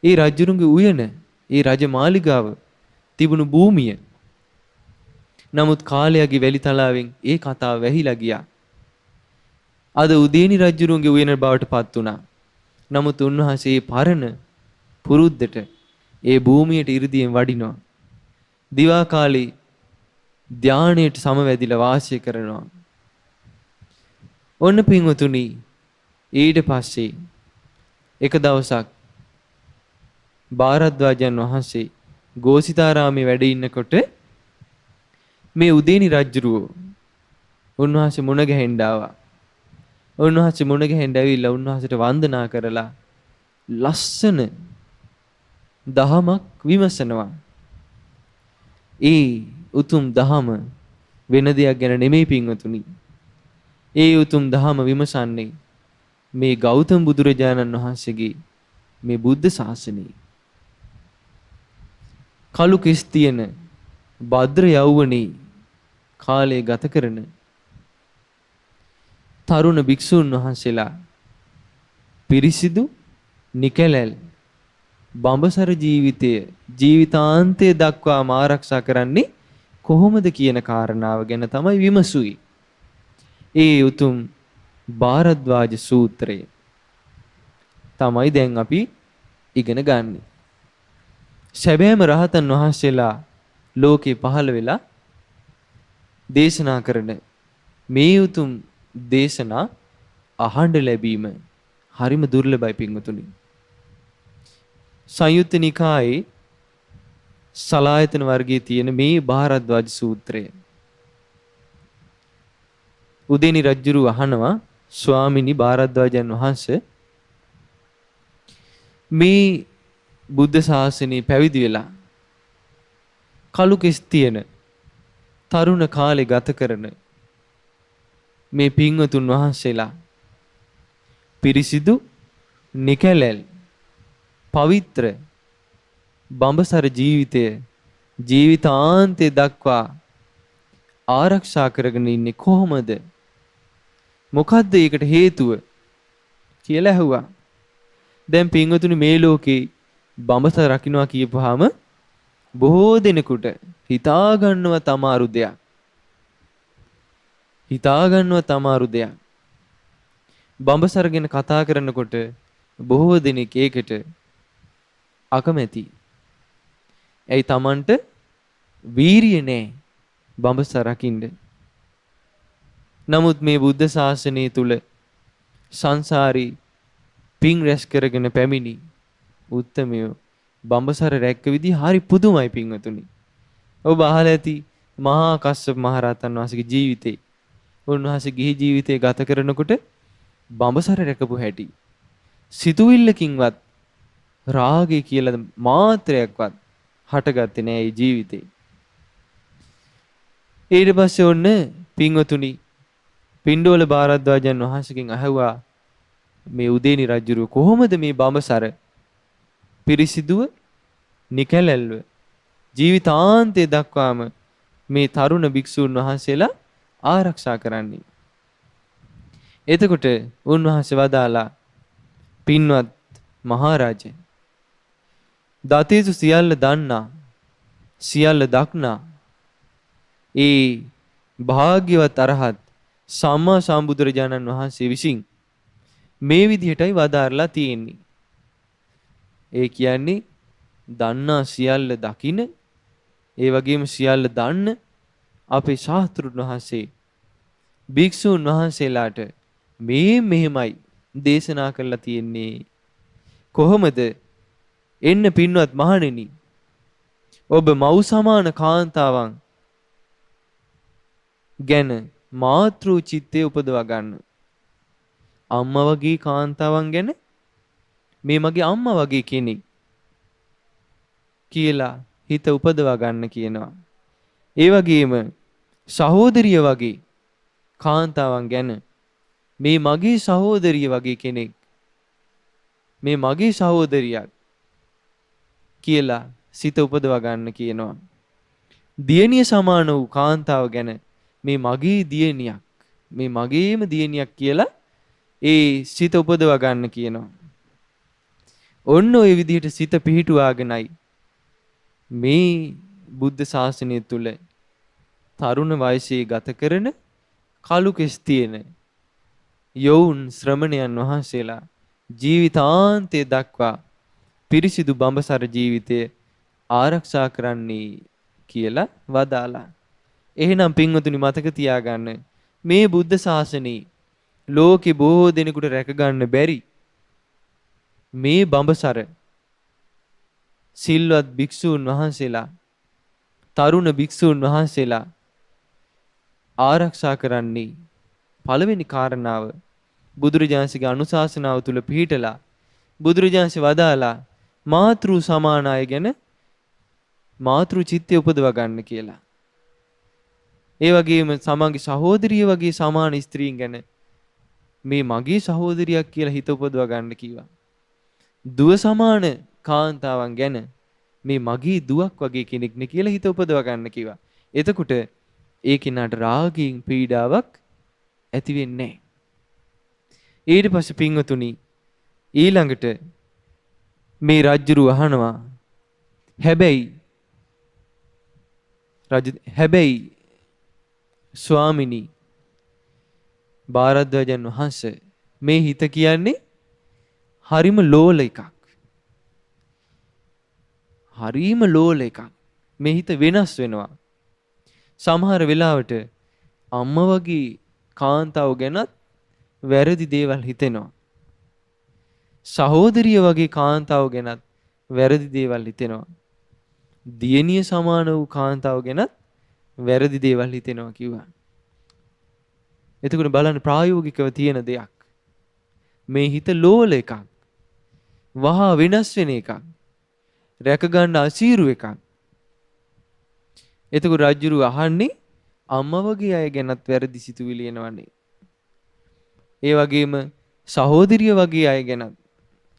ඒ රජුරුන්ගේ උයන, ඒ රජ මාලිගාව තිබුණු භූමිය. නමුත් කාලයගේ වැලි තලාවෙන් ඒ කතාව වැහිලා ගියා. අද උදේනි රජුරුන්ගේ උයන බවට පත් වුණා. නමුත් උන්වහන්සේ පරණ පුරුද්දට ඒ භූමියට 이르දියෙන් වඩිනවා. දිවා කාලේ ධානයට සමවැදිලා වාසය කරනවා. ඔන්න පින්වතුනි ඊට පස්සේ එක දවසක් භාරද්වාජයන් වහන්සේ ගෝසිතාරාමේ වැඩ ඉන්නකොට මේ උදේනි රජුරුව උන්වහන්සේ මුණ ගැහෙන්න ආවා. උන්වහන්සේ මුණ ගැහෙන්න ඇවිල්ලා උන්වහන්සේට වන්දනා කරලා ලස්සන දහමක් විමසනවා. ඒ උතුම් දහම වෙන දෙයක් ගැන නෙමෙයි පින්වතුනි. ඒ උතුම් දහම විමසන්නේ මේ ගෞතම බුදුරජාණන් වහන්සේගේ මේ බුද්ධ ශාසනයේ. කලු කෙස් තියෙන භද්‍ර යෞවනී කාලය ගත කරන තරුණ භික්ෂුන් වහන්සේලා පිරිසිදු නිකැලැල් බඹසර ජීවිතය ජීවිතාන්තය දක්වාම ආරක්ෂා කරන්නේ කොහොමද කියන කාරණාව ගැන තමයි විමසුයි. ඒ උතුම් භාරද්වාජ සූත්‍රය තමයි දැන් අපි ඉගෙන ගන්නේ. සැබෑම රහතන් වහන්සේලා ලෝකේ පහළ වෙලා දේශනා කරන මේ උතුම් දේශනා අහඬ ලැබීම හරිම දුර්ලභයි පින්වතුනි. සංයුත්ත නිකායේ සලායතන වර්ගයේ තියෙන මේ භාරද්වාජ සූත්‍රය උදේනි රජුරු අහනවා ස්වාමිනී භාරද්වාජයන් වහන්සේ මේ බුද්ධ ශාසනය පැවිදි වෙලා කලු කෙස් තියෙන තරුණ කාලේ ගත කරන මේ පින්වතුන් වහන්සේලා පිරිසිදු නිකැලැල් පවිත්‍ර බඹසර ජීවිතය ජීවිතාන්තය දක්වා ආරක්ෂා කරගෙන ඉන්නේ කොහොමද? මොකද්ද ඒකට හේතුව කියලා ඇහුවා. දැන් පින්වතුනි මේ ලෝකේ බඹසර රකින්නවා කියපුවාම බොහෝ දෙනෙකුට හිතා ගන්නවත් අමාරු දෙයක්. හිතා ගන්නවත් අමාරු දෙයක්. බඹසර ගැන කතා කරනකොට බොහෝ දෙනෙක් ඒකට අකමැති. ඇයි Tamanට වීරිය නැහැ බඹසර රකින්න. නමුත් මේ බුද්ධ ශාසනය තුල සංසාරී පිං රැස් කරගෙන පැමිණි උත්තමයෝ බඹසර රැක්ක විදිහ හරි පුදුමයි පින්වතුනි. ඔබ අහලා ඇති මහා කස්සප මහරහතන් වහන්සේගේ ජීවිතේ. උන්වහන්සේ ගිහි ජීවිතය ගත කරනකොට බඹසර රැකපු හැටි. සිතුවිල්ලකින්වත් රාගය කියලා මාත්‍රයක්වත් හටගත්තේ නෑ ඒ ජීවිතේ. ඊට පස්සේ ඔන්න පින්වතුනි පිණ්ඩෝල භාරද්වාජයන් වහන්සේගෙන් අහුවා මේ උදේනි රජුරු කොහොමද මේ බඹසර පිරිසිදුව නිකැලැල්ව ජීවිතාන්තය දක්වාම මේ තරුණ භික්ෂූන් වහන්සේලා ආරක්ෂා කරන්නේ. එතකොට උන්වහන්සේ වදාලා පින්වත් මහරජා දතේසු සියල්ල දන්නා සියල්ල දක්නා ඒ භාග්‍යවත් අරහත් සම්මා සම්බුදුරජාණන් වහන්සේ විසින් මේ විදිහටයි වදාරලා තියෙන්නේ. ඒ කියන්නේ දන්නා සියල්ල දකින ඒ වගේම සියල්ල දන්න අපේ ශාස්ත්‍රුන් වහන්සේ භික්ෂුන් වහන්සේලාට මේ මෙහෙමයි දේශනා කරලා තියෙන්නේ. කොහොමද? එන්න පින්වත් මහණෙනි, ඔබ මව් සමාන කාන්තාවන් ගැන මාතෘ චිත්තය උපදවා ගන්න. අම්මා වගේ කාන්තාවන් ගැන මේ මගේ අම්මා වගේ කෙනෙක් කියලා හිත උපදවා ගන්න කියනවා. ඒ වගේම සහෝදරිය වගේ කාන්තාවන් ගැන මේ මගේ සහෝදරිය වගේ කෙනෙක්, මේ මගේ සහෝදරියක් කියලා සිත උපදවා ගන්න කියනවා. දියණිය සමාන වූ කාන්තාව ගැන මේ මගේ දියණියක්, මේ මගේම දියණියක් කියලා ඒ සිත උපදවා ගන්න කියනවා. ඔන්න ඔය විදිහට සිත පිහිටුවාගෙනයි මේ බුද්ධ ශාසනය තුල තරුණ වයසේ ගත කරන කලු කෙස් තියෙන යෝන් ශ්‍රමණයන් වහන්සේලා ජීවිතාන්තය දක්වා පිරිසිදු බඹසර ජීවිතය ආරක්ෂා කරන්නේ කියලා වදාලා. එහෙනම් පින්වතුනි මතක තියාගන්න, මේ බුද්ධ ශාසනයේ ලෝකේ බොහෝ දෙනෙකුට රැක ගන්න බැරි මේ බඹසර සිල්වත් භික්ෂූන් වහන්සේලා, තරුණ භික්ෂූන් වහන්සේලා ආරක්ෂා කරන්නේ පළවෙනි කාරණාව බුදුරජාණන්සේගේ අනුශාසනාව තුල පිහිටලා බුදුරජාණන්සේ වදාලා මාතෘ සමානාය ගැන මාතෘ චිත්තය උපදවා ගන්න කියලා. ඒ වගේම සමගි සහෝදරිය වගේ සමාන ස්ත්‍රීන් ගැන මේ මගේ සහෝදරියක් කියලා හිත උපදවා ගන්න කිව්වා. දුව සමාන කාන්තාවන් ගැන මේ මගේ දුවක් වගේ කෙනෙක් නේ කියලා හිත උපදවා ගන්න කිව්වා. එතකොට ඒ කෙනාට රාගයෙන් පීඩාවක් ඇති වෙන්නේ නැහැ. ඊට පස්සේ පින්වතුනි ඊළඟට මේ රජුරු අහනවා, හැබැයි ස්වාමිනී භාරද්වාජන් වහන්සේ මේ හිත කියන්නේ හරිම ලෝල එකක්. හරිම ලෝල එකක්. මේ හිත වෙනස් වෙනවා. සමහර වෙලාවට අම්මා වගේ කාන්තාව ගැනත් වැරදි දේවල් හිතෙනවා. සහෝදරිය වගේ කාන්තාව ගැනත් වැරදි දේවල් හිතෙනවා. දියණිය සමාන වූ කාන්තාව ගැනත් වැරදි දේවල් හිතෙනවා කිව්වා. එතකොට බලන්න ප්‍රායෝගිකව තියෙන දෙයක්. මේ හිත ලෝල එකක්. වහා වෙනස් වෙන එකක්. රැක ගන්න අසීරු එකක්. එතකොට රජුරු අහන්නේ අම්මා වගේ අය ගැනත් වැරදි සිතුවිලි එනවනේ. ඒ වගේම සහෝදරිය වගේ අය ගැනත්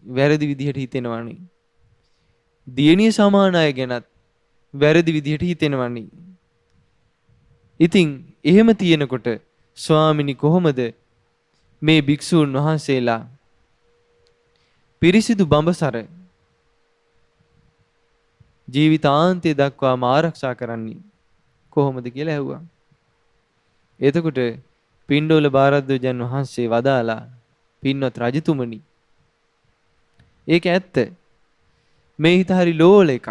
වැරදි විදිහට හිතෙනවනේ. දියණිය සමාන අය ගැනත් වැරදි විදිහට හිතෙනවනේ. ඉතින් එහෙම තියෙනකොට ස්වාමිනී කොහොමද මේ භික්ෂූන් වහන්සේලා පිරිසිදු බඹසර ජීවිතාන්තය දක්වාම ආරක්ෂා කරන්නේ කොහොමද කියලා ඇහුවා. එතකොට පිණ්ඩෝල භාරද්වාජයන් වහන්සේ වදාලා, පින්වත් රජතුමනි, ඒක ඇත්ත. මේ හිත හරි ලෝල එකක්.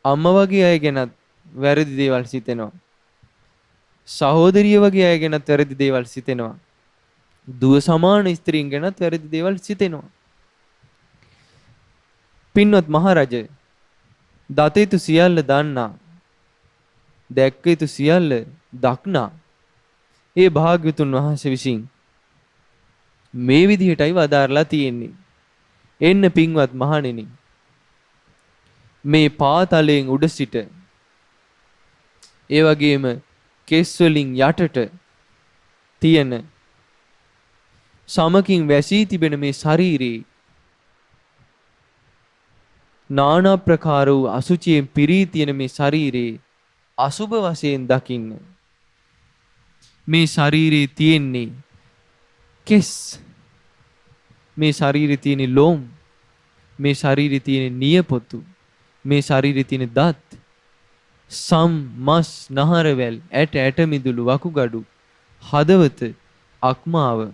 අම්මා වගේ අය ගැනත් වැරදි දේවල් සිතෙනවා. සහෝදරිය වගේ අය ගැනත් වැරදි දේවල් සිතෙනවා. දුව සමාන ස්ත්‍රීන් ගැනත් වැරදි දේවල් සිතෙනවා. පින්වත් මහරජ, දත යුතු සියල්ල දන්නා, දැක්ක යුතු සියල්ල දක්නා ඒ භාග්‍යවතුන් වහන්සේ විසින් මේ විදිහටයි වදාරලා තියෙන්නේ. එන්න පින්වත් මහණෙනි, මේ පාතලයෙන් උඩ සිට ඒ වගේම කෙස් වලින් යටට තියෙන සමකින් වැසී තිබෙන මේ ශරීරේ නානා ප්‍රකාර වූ අසුචියෙන් පිරී තියෙන මේ ශරීරේ අසුබ වශයෙන් දකින්න. මේ ශරීරේ තියෙන්නේ කෙස්, මේ ශරීරේ තියෙන ලෝම්, මේ ශරීරේ තියෙන නියපොතු, මේ ශරීරේ තියෙන දත්, සම්, මස්, නහරවැල්, ඇට මිදුළු, වකුගඩු, හදවත, අක්මාව,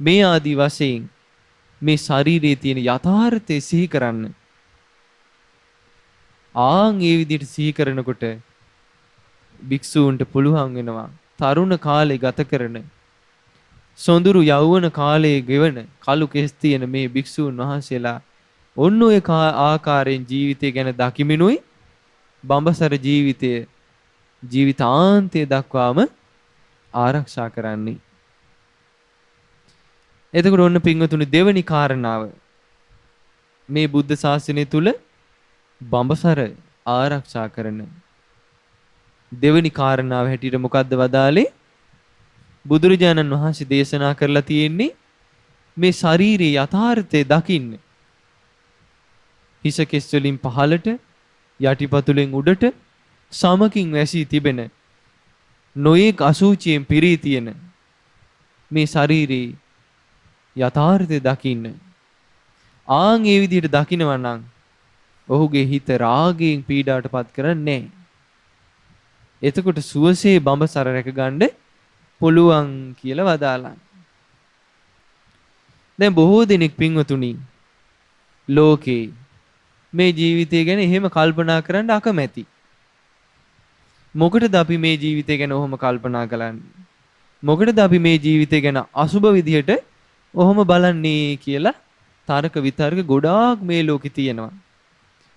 මේ ආදී වශයෙන් මේ ශරීරයේ තියෙන යථාර්ථය සිහි කරන්න. ආන් ඒ විදිහට සිහි කරනකොට භික්ෂූන්ට පුළුවන් වෙනවා තරුණ කාලේ ගත කරන සොඳුරු යෞවන කාලයේ ගෙවන කළු කෙස් තියෙන මේ භික්ෂූන් වහන්සේලා ඔන්න ඔය ආකාරයෙන් ජීවිතය ගැන දකිමිනුයි බඹසර ජීවිතය ජීවිතාන්තය දක්වාම ආරක්ෂා කරන්නේ. එතකොට ඔන්න පින්වතුනි දෙවනි කාරණාව මේ බුද්ධ ශාසනය තුල බඹසර ආරක්ෂා කරන දෙවනි කාරණාව හැටියට මොකද්ද වදාලේ? බුදුරජාණන් වහන්සේ දේශනා කරලා තියෙන්නේ මේ ශාරීරික යථාර්ථය දකින්න. හිස කෙස් වලින් පහළට යටිපතුලෙන් උඩට සමකින් වැසී තිබෙන නොයෙක් අසුචියෙන් පිරී තියෙන මේ ශාරීරික යථාර්ථය දකින්න. ආන් ඒ විදිහට දකිනවා නම් ඔහුගේ හිත රාගයෙන් පීඩාවටපත් කරන්නේ නැහැ. එතකොට සුවසේ බඹසර රැකගන්න පුළුවන් කියලා වදාලා. දැන් බොහෝ දෙනෙක් පින්වතුනි ලෝකේ මේ ජීවිතය ගැන එහෙම කල්පනා කරන්න අකමැති. මොකටද අපි මේ ජීවිතය ගැන ඔහොම කල්පනා කරන්නේ? මොකටද අපි මේ ජීවිතය ගැන අසුබ විදිහට ඔහොම බලන්නේ කියලා තර්ක විතර්ක ගොඩාක් මේ ලෝකේ තියෙනවා.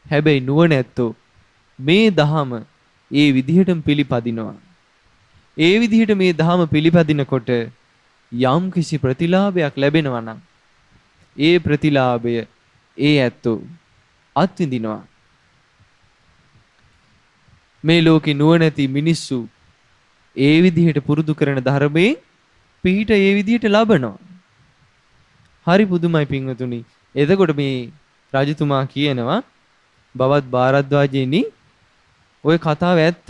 හැබැයි නුවණැත්තෝ මේ දහම ඒ විදිහටම පිළිපදිනවා. ඒ විදිහට මේ දහම පිළිපදිනකොට යම් කිසි ප්‍රතිලාභයක් ලැබෙනවා නම් ඒ ප්‍රතිලාභය ඒ ඇත්තෝ අත්විඳිනවා. මේ ලෝකේ නුවණැති මිනිස්සු ඒ විදිහට පුරුදු කරන ධර්මයේ පිහිට ඒ විදිහට ලබනවා. හරි පුදුමයි පින්වතුනි. එතකොට මේ රජතුමා කියනවා බවත් භාරද්වාජෙනි ඔය කතාව ඇත්ත.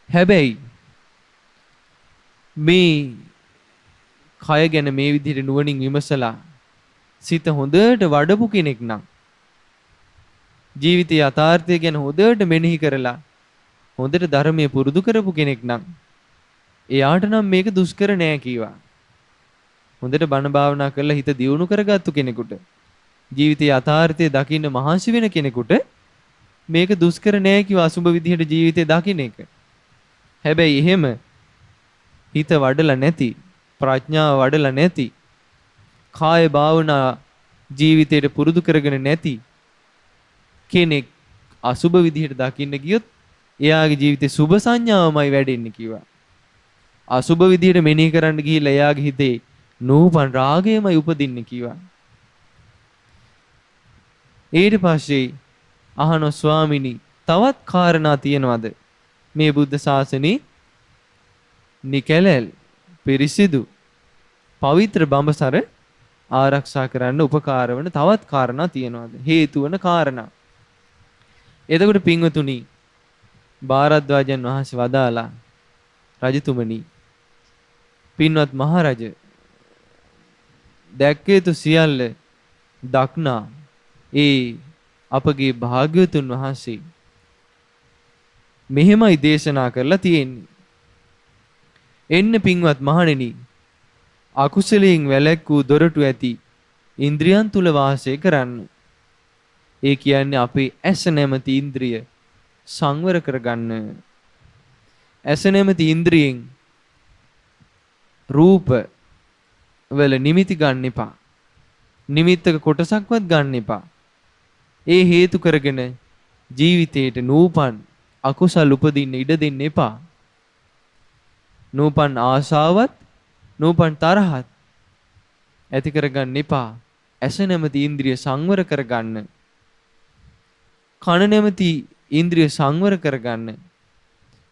හැබැයි මේ කය ගැන මේ විදිහට නුවණින් විමසලා සිත හොඳට වඩපු කෙනෙක් නම් ජීවිතයේ යථාර්ථය ගැන හොඳට මෙනෙහි කරලා හොඳට ධර්මයේ පුරුදු කරපු කෙනෙක් නම් එයාට නම් මේක දුෂ්කර නෑ කීවා. හොඳට බණ භාවනා කරලා හිත දියුණු කරගත්තු කෙනෙකුට ජීවිතයේ යථාර්ථය දකින්න මහන්සි වෙන කෙනෙකුට මේක දුෂ්කර නෑ කිව්වා අසුබ විදිහට ජීවිතේ දකින්න එක. හැබැයි එහෙම හිත වඩලා නැති, ප්‍රඥාව වඩලා නැති, කාය භාවනා ජීවිතයට පුරුදු කරගෙන නැති කෙනෙක් අසුබ විදිහට දකින්න ගියොත් එයාගේ ජීවිතේ සුබ සංඥාවමයි වැඩෙන්නේ කිව්වා. අසුබ විදිහට මෙනෙහි කරන්න ගිහිල්ලා එයාගේ හිතේ නූපන් රාගයමයි උපදින්නේ කිව්වා. ඊට පස්සේ අහන ස්වාමිනී තවත් කාරණා තියෙනවද මේ බුද්ධ ශාසනේ නිකැලැල් පිරිසිදු පවිත්‍ර බඹසර ආරක්ෂා කරන්න උපකාර වන තවත් කාරණා තියෙනවද? හේතු වන කාරණා. එතකොට පින්වතුනි භාරද්වාජන් වහන්සේ වදාලා රජතුමනි පින්වත් මහරජ දැක්කේතු සියල්ල දක්නා ඒ අපගේ භාග්‍යවතුන් වහන්සේ මෙහෙමයි දේශනා කරලා තියෙන්නේ. එන්න පින්වත් මහණෙනි අකුසලයෙන් වැළැක්වූ දොරටු ඇති ඉන්ද්‍රියන් තුල වාසය කරන්න. ඒ කියන්නේ අපේ ඇස නැමැති ඉන්ද්‍රිය සංවර කරගන්න. ඇස නැමැති ඉන්ද්‍රියෙන් රූප වල නිමිති ගන්න එපා. නිමිත්තක කොටසක්වත් ගන්න එපා. ඒ හේතු කරගෙන ජීවිතේට නූපන් අකුසල් උපදින්න ඉඩ දෙන්න එපා. නූපන් ආශාවත් නූපන් තරහත් ඇති කරගන්න එපා. ඇස නැමැති ඉන්ද්‍රිය සංවර කරගන්න. කන නැමැති ඉන්ද්‍රිය සංවර කරගන්න.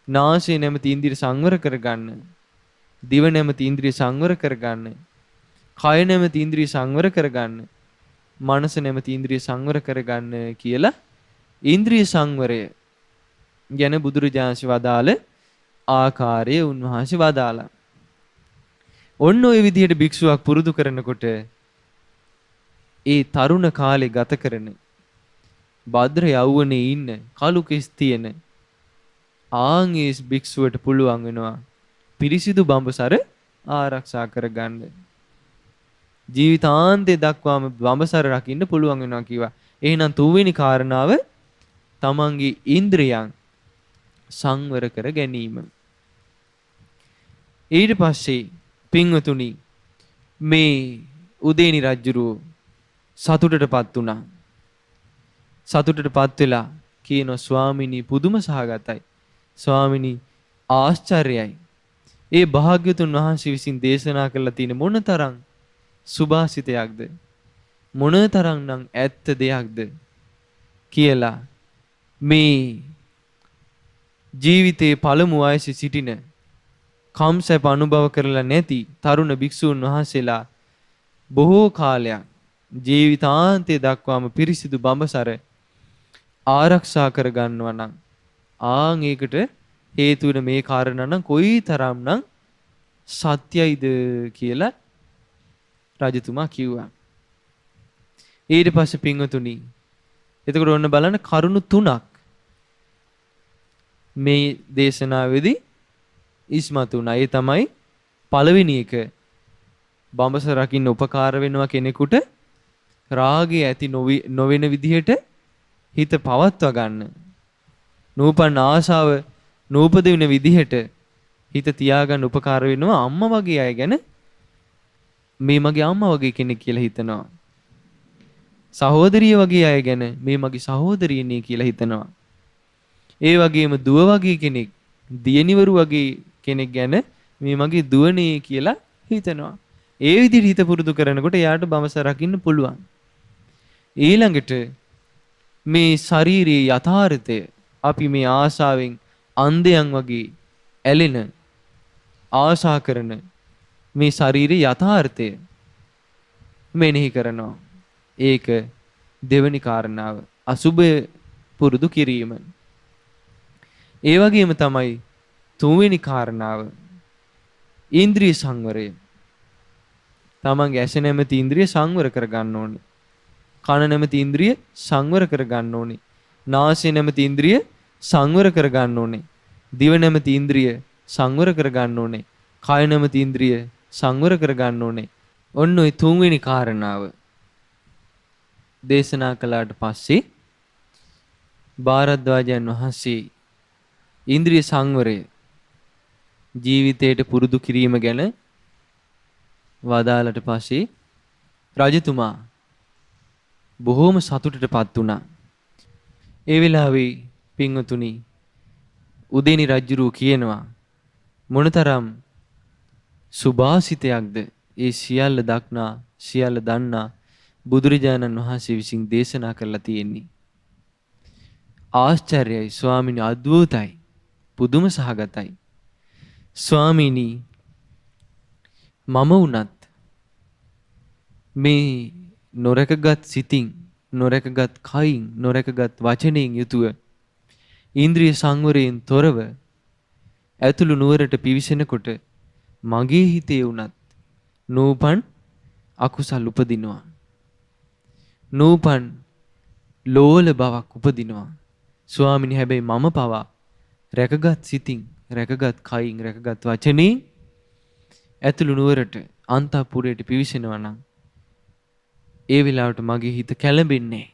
නාසය නැමැති ඉන්ද්‍රිය සංවර කරගන්න. දිව නැමැති ඉන්ද්‍රිය සංවර කරගන්න. කය නැමැති ඉන්ද්‍රිය සංවර කරගන්න. මනස නැමැති ඉන්ද්‍රිය සංවර කරගන්න කියලා ඉන්ද්‍රිය සංවරය ගැන බුදුරජාණන් වදාළ ආකාරය උන්වහන්සේ වදාලා. ඔන්න ඔය විදිහට භික්ෂුවක් පුරුදු කරනකොට ඒ තරුණ කාලේ ගත කරන භද්‍ර යෞවනයේ ඉන්න කලු කෙස් තියෙන ආන්ගේ භික්ෂුවට පුළුවන් වෙනවා පිරිසිදු බඹසර ආරක්ෂා කරගන්න. ජීවිතාන්තේ දක්වාම බඹසර රකින්න පුළුවන් වෙනවා කිව්වා. එහෙනම් තුන්වෙනි කාරණාව තමන්ගේ ඉන්ද්‍රියයන් සංවර කර ගැනීම. ඊට පස්සේ පින්වතුනි මේ උදේනි රජුරෝ සතුටටපත් වුණා. සතුටටපත් වෙලා කියනවා ස්වාමිනී පුදුම සහගතයි. ස්වාමිනී ආශ්චර්යයි. ඒ භාග්‍යතුන් වහන්සේ විසින් දේශනා කළා තියෙන මොනතරම් සුභාසිතයක්ද මොනතරම් නම් ඇත්ත දෙයක්ද කියලා මේ ජීවිතයේ පළමු වයසේ සිටින කම්සප අනුභව කරලා නැති තරුණ භික්ෂූන් වහන්සේලා බොහෝ කාලයක් ජීවිතාන්තය දක්වාම පිරිසිදු බඹසර ආරක්ෂා කර ගන්නවා නම් ආන් ඒකට හේතු වෙන මේ කාරණා නම් කොයිතරම්නම් සත්‍යයිද කියලා රජතුමා කිව්වා. ඊට පස්සේ පින්වතුනි එතකොට ඔන්න බලන්න කරුණු තුනක් මේ දේශනාවේදී ඉස්මතු වුණා. ඒ තමයි පළවෙනි එක බඹසර රකින්න උපකාර වෙනවා කෙනෙකුට රාගය ඇති නොවන විදිහට හිත පවත්වා ගන්න. නූපන් ආශාව නූපද වෙන විදිහට හිත තියාගන්න උපකාර වෙනවා අම්මා වගේ අය ගැන මේ මගේ අම්මා වගේ කෙනෙක් කියලා හිතනවා. සහෝදරිය වගේ අය ගැන මේ මගේ සහෝදරියනේ කියලා හිතනවා. ඒ වගේම දුව වගේ කෙනෙක් දියණිවරු වගේ කෙනෙක් ගැන මේ මගේ දුවනේ කියලා හිතනවා. ඒ විදිහට හිත පුරුදු කරනකොට එයාට බඹසර රකින්න පුළුවන්. ඊළඟට මේ ශාරීරික යථාර්ථය අපි මේ ආශාවෙන් අන්ධයන් වගේ ඇලෙන ආශා කරන මේ ශාරීරික යථාර්ථය මෙනෙහි කරනවා. ඒක දෙවනි කාරණාව අසුභය පුරුදු කිරීම. ඒ වගේම තමයි තුන්වෙනි කාරණාව ඉන්ද්‍රිය සංවරය. තමන්ගේ ඇස නැමැති ඉන්ද්‍රිය සංවර කර ගන්න ඕනේ. කන නැමැති ඉන්ද්‍රිය සංවර කර ගන්න ඕනේ. නාසය නැමැති ඉන්ද්‍රිය සංවර කර ගන්න ඕනේ. දිව නැමැති ඉන්ද්‍රිය සංවර කර ගන්න ඕනේ. කය නැමැති ඉන්ද්‍රිය සංවර කර ගන්න ඕනේ. ඔන්න ඔය තුන්වෙනි කාරණාව දේශනා කළාට පස්සේ භාරද්වාජයන් වහන්සේ ඉන්ද්‍රිය සංවරය ජීවිතයට පුරුදු කිරීම ගැන වදාළට පස්සේ රජතුමා බොහෝම සතුටටපත් වුණා. ඒ වෙලාවේ පින්වතුනි උදේනි රජුරෝ කියනවා මොනතරම් සුභාසිතයක්ද ඒ සියල්ල දක්නා සියල්ල දන්නා බුදුරජාණන් වහන්සේ විසින් දේශනා කරලා තියෙන්නේ. ආශ්චර්යයි ස්වාමීනි අද්භූතයි පුදුම සහගතයි. ස්වාමීනි මම වුණත් මේ නොරකගත් සිතින් නොරකගත් කයින් නොරකගත් වචනයෙන් යුතුව ඉන්ද්‍රිය සංවරයෙන් තොරව ඇතුළු නුවරට පිවිසෙනකොට මගේ හිතේ වුණත් නූපන් අකුසල් උපදිනවා. නූපන් ලෝල බවක් උපදිනවා. ස්වාමිනී හැබැයි මම පවා රැකගත් සිතින් රැකගත් කයින් රැකගත් වචනේ ඇතුළු නුවරට අන්තఃපුරයට පිවිසෙනවා නම් ඒ වෙලාවට මගේ හිත කැළඹෙන්නේ.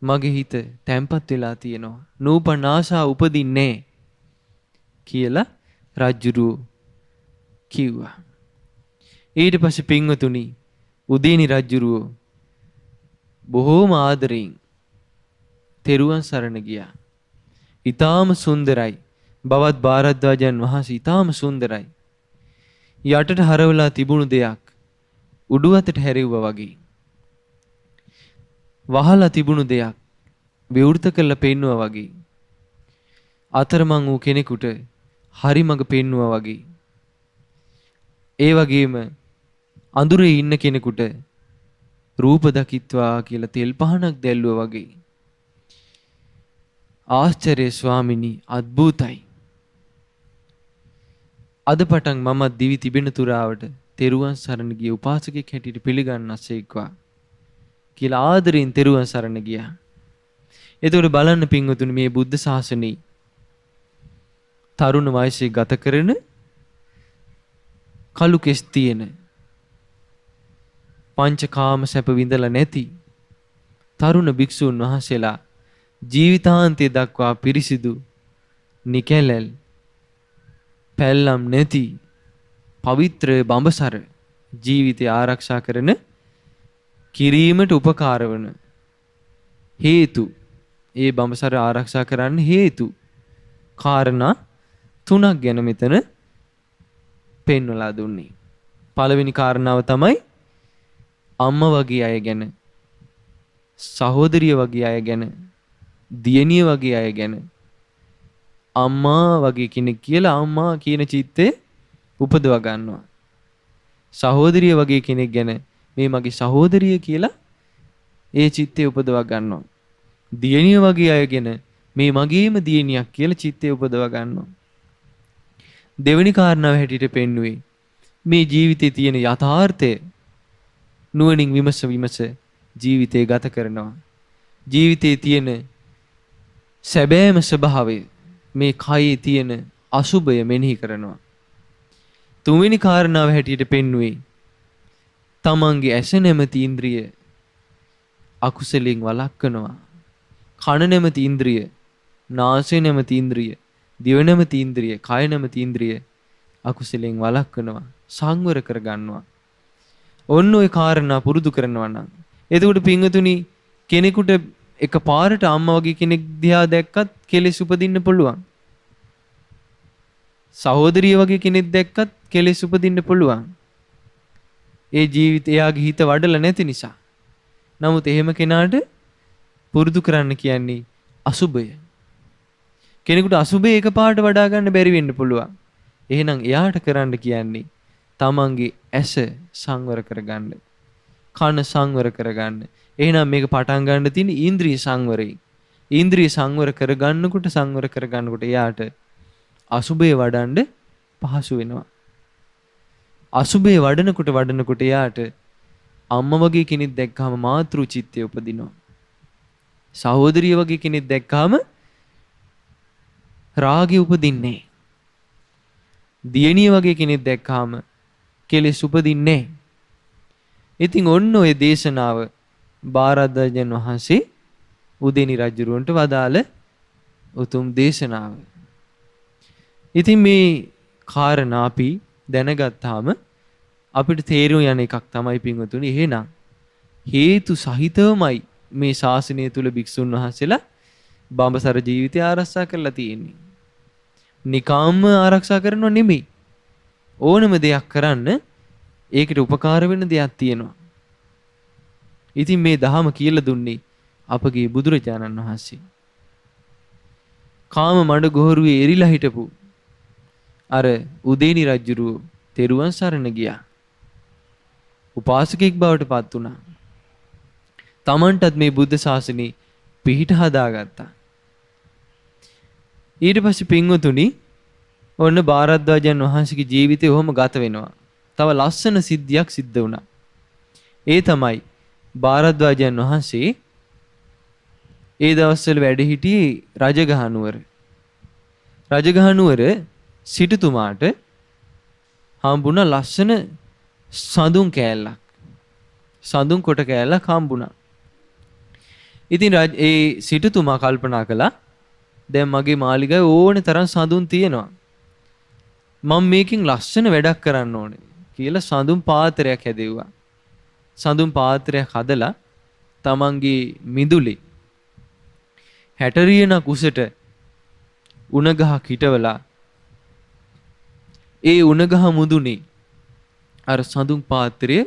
මගේ හිත තැම්පත් වෙලා තියෙනවා. නූපන් ආශා උපදින්නේ කියලා රජුරු කිව්වා. ඊට පස්සේ පින්වතුනි උදේනි රජුරුව බොහෝම ආදරෙන් තෙරුවන් සරණ ගියා. ඊටාම සුන්දරයි. බවත් භාරද්වාජයන් වහන්සේ ඊටාම සුන්දරයි. යටට හරවලා තිබුණු දෙයක් උඩු අතට හැරෙව්වා වගේ. වහලා තිබුණු දෙයක් විවෘත කරලා පෙන්නුවා වගේ. අතරමං වූ කෙනෙකුට හරි මඟ පෙන්වුවා වගේ. ඒ වගේම අඳුරේ ඉන්න කෙනෙකුට රූප දකිත්වා කියලා තෙල් පහනක් දැල්ලුවා වගේ. ආශ්චර්ය ස්වාමිනී, අద్භූතයි. අද පටන් මමත් දිවි තිබෙන තුරාවට තෙරුවන් සරණ ගිය උපාසකෙක් හැටියට පිළිගන්නසේක්වා කියලා ආදරෙන් තෙරුවන් සරණ ගියා. එතකොට බලන්න පින්වතුනි, මේ බුද්ධ ශාසනයේ තරුණ වයසේ ගත කරන කළු කෙස් තියෙන පංචකාම සැප විඳලා නැති තරුණ භික්ෂූන් වහන්සේලා ජීවිතාන්තය දක්වා පිරිසිදු, නිකැලැල්, පැල්ලම් නැති පවිත්‍ර බඹසර ජීවිතය ආරක්ෂා කරන කිරීමට උපකාර වන හේතු, ඒ බඹසර ආරක්ෂා කරන්න හේතු කාරණා 3ක් ගැන මෙතන පෙන්වලා දුන්නේ. පළවෙනි කාරණාව තමයි අම්මා වගේ අය ගැන, සහෝදරිය වගේ අය ගැන, දියණිය වගේ අය ගැන අම්මා වගේ කෙනෙක් කියලා අම්මා කියන චිත්තේ උපදවා ගන්නවා. සහෝදරිය වගේ කෙනෙක් ගැන මේ මගේ සහෝදරිය කියලා ඒ චිත්තේ උපදවා ගන්නවා. දියණිය වගේ අය ගැන මේ මගේම දියණියක් කියලා චිත්තේ උපදවා ගන්නවා. දෙවෙනි කාරණාව හැටියට පෙන්වුවේ මේ ජීවිතේ තියෙන යථාර්ථය නුවණින් විමස ජීවිතේ ගත කරනවා. ජීවිතේ තියෙන සැබෑම ස්වභාවය, මේ කයේ තියෙන අසුබය මෙනෙහි කරනවා. තුන්වෙනි කාරණාව හැටියට පෙන්වුවේ තමන්ගේ ඇස නැමැති ඉන්ද්‍රිය අකුසලෙන් වළක්වනවා. කන නැමැති ඉන්ද්‍රිය, නාසය නැමැති ඉන්ද්‍රිය, දිව නැමැති ඉන්ද්‍රිය, කය නැමැති ඉන්ද්‍රිය අකුසලෙන් වළක්වනවා, සංවර කරගන්නවා. ඔන්න ඔය කාරණා පුරුදු කරනවා නම් එතකොට පින්වතුනි, කෙනෙකුට එකපාරට අම්මා වගේ කෙනෙක් දිහා දැක්කත් කෙලෙස් උපදින්න පුළුවන්. සහෝදරිය වගේ කෙනෙක් දැක්කත් කෙලෙස් උපදින්න පුළුවන්. ඒ ජීවිතය එයාගේ හිත වඩලා නැති නිසා. නමුත් එහෙම කෙනාට පුරුදු කරන්න කියන්නේ අසුබය. කෙනෙකුට අසුබය එකපාරට වඩා ගන්න බැරි වෙන්න පුළුවන්. එහෙනම් එයාට කරන්න කියන්නේ තමන්ගේ ඇස සංවර කරගන්න, කන සංවර කරගන්න. එහෙනම් මේක පටන් ගන්න තියෙන ඉන්ද්‍රිය සංවරයෙන්. ඉන්ද්‍රිය සංවර කරගන්නකොට එයාට අසුබය වඩන්න පහසු වෙනවා. අසුබය වඩනකොට එයාට අම්මා වගේ කෙනෙක් දැක්කම මාතෘ චිත්තය උපදිනවා. සහෝදරිය වගේ කෙනෙක් දැක්කම රාගය උපදින්නේ. දියණිය වගේ කෙනෙක් දැක්කම කෙලෙස් උපදින්නේ. ඉතින් ඔන්න ඔය දේශනාව භාරද්වාජයන් වහන්සේ උදේනි රජුරවන්ට වදාළ උතුම් දේශනාව. ඉතින් මේ කාරණා අපි දැනගත්තාම අපිට තේරුම් යන එකක් තමයි පින්වතුනි, එහෙනම් හේතු සහිතවමයි මේ ශාසනය තුල භික්ෂුන් වහන්සේලා බඹසර ජීවිතය ආරක්ෂා කරලා තියෙන්නේ. නිකාම්ම ආරක්ෂා කරනව නෙමෙයි. ඕනම දෙයක් කරන්න ඒකට උපකාර වෙන දෙයක් තියෙනවා. ඉතින් මේ දහම කියලා දුන්නේ අපගේ බුදුරජාණන් වහන්සේ. කාම මඩ ගොහරුවේ එරිලා හිටපු අර උදේනි රජුරුව තෙරුවන් සරණ ගියා. උපාසකෙක් බවට පත් වුණා. තමන්ටත් මේ බුද්ධ ශාසනේ පිහිට හදාගත්තා. ඊට පස්සේ පින්වතුනි, ඔන්න භාරද්වාජයන් වහන්සේගේ ජීවිතය ඔහොම ගත වෙනවා. තව ලස්සන සිද්ධියක් සිද්ධ වුණා. ඒ තමයි භාරද්වාජයන් වහන්සේ ඒ දවස්වල වැඩ සිටියේ රජගහ නුවර. රජගහ නුවර සිටුතුමාට හම්බුණා ලස්සන සඳුන් කෑල්ලක්. සඳුන් කොට කෑල්ලක් හම්බුණා. ඉතින් ඒ සිටුතුමා කල්පනා කළා, දැන් මගේ මාලිගාවේ ඕනේ තරම් සඳුන් තියෙනවා. මම මේකෙන් ලස්සන වැඩක් කරන්න ඕනේ කියලා සඳුන් පාත්‍රයක් හැදෙව්වා. සඳුන් පාත්‍රයක් හදලා තමන්ගේ මිදුලේ 60 කුසට උණ ගහක් හිටවලා ඒ උණ ගහ මුදුනේ අර සඳුන් පාත්‍රය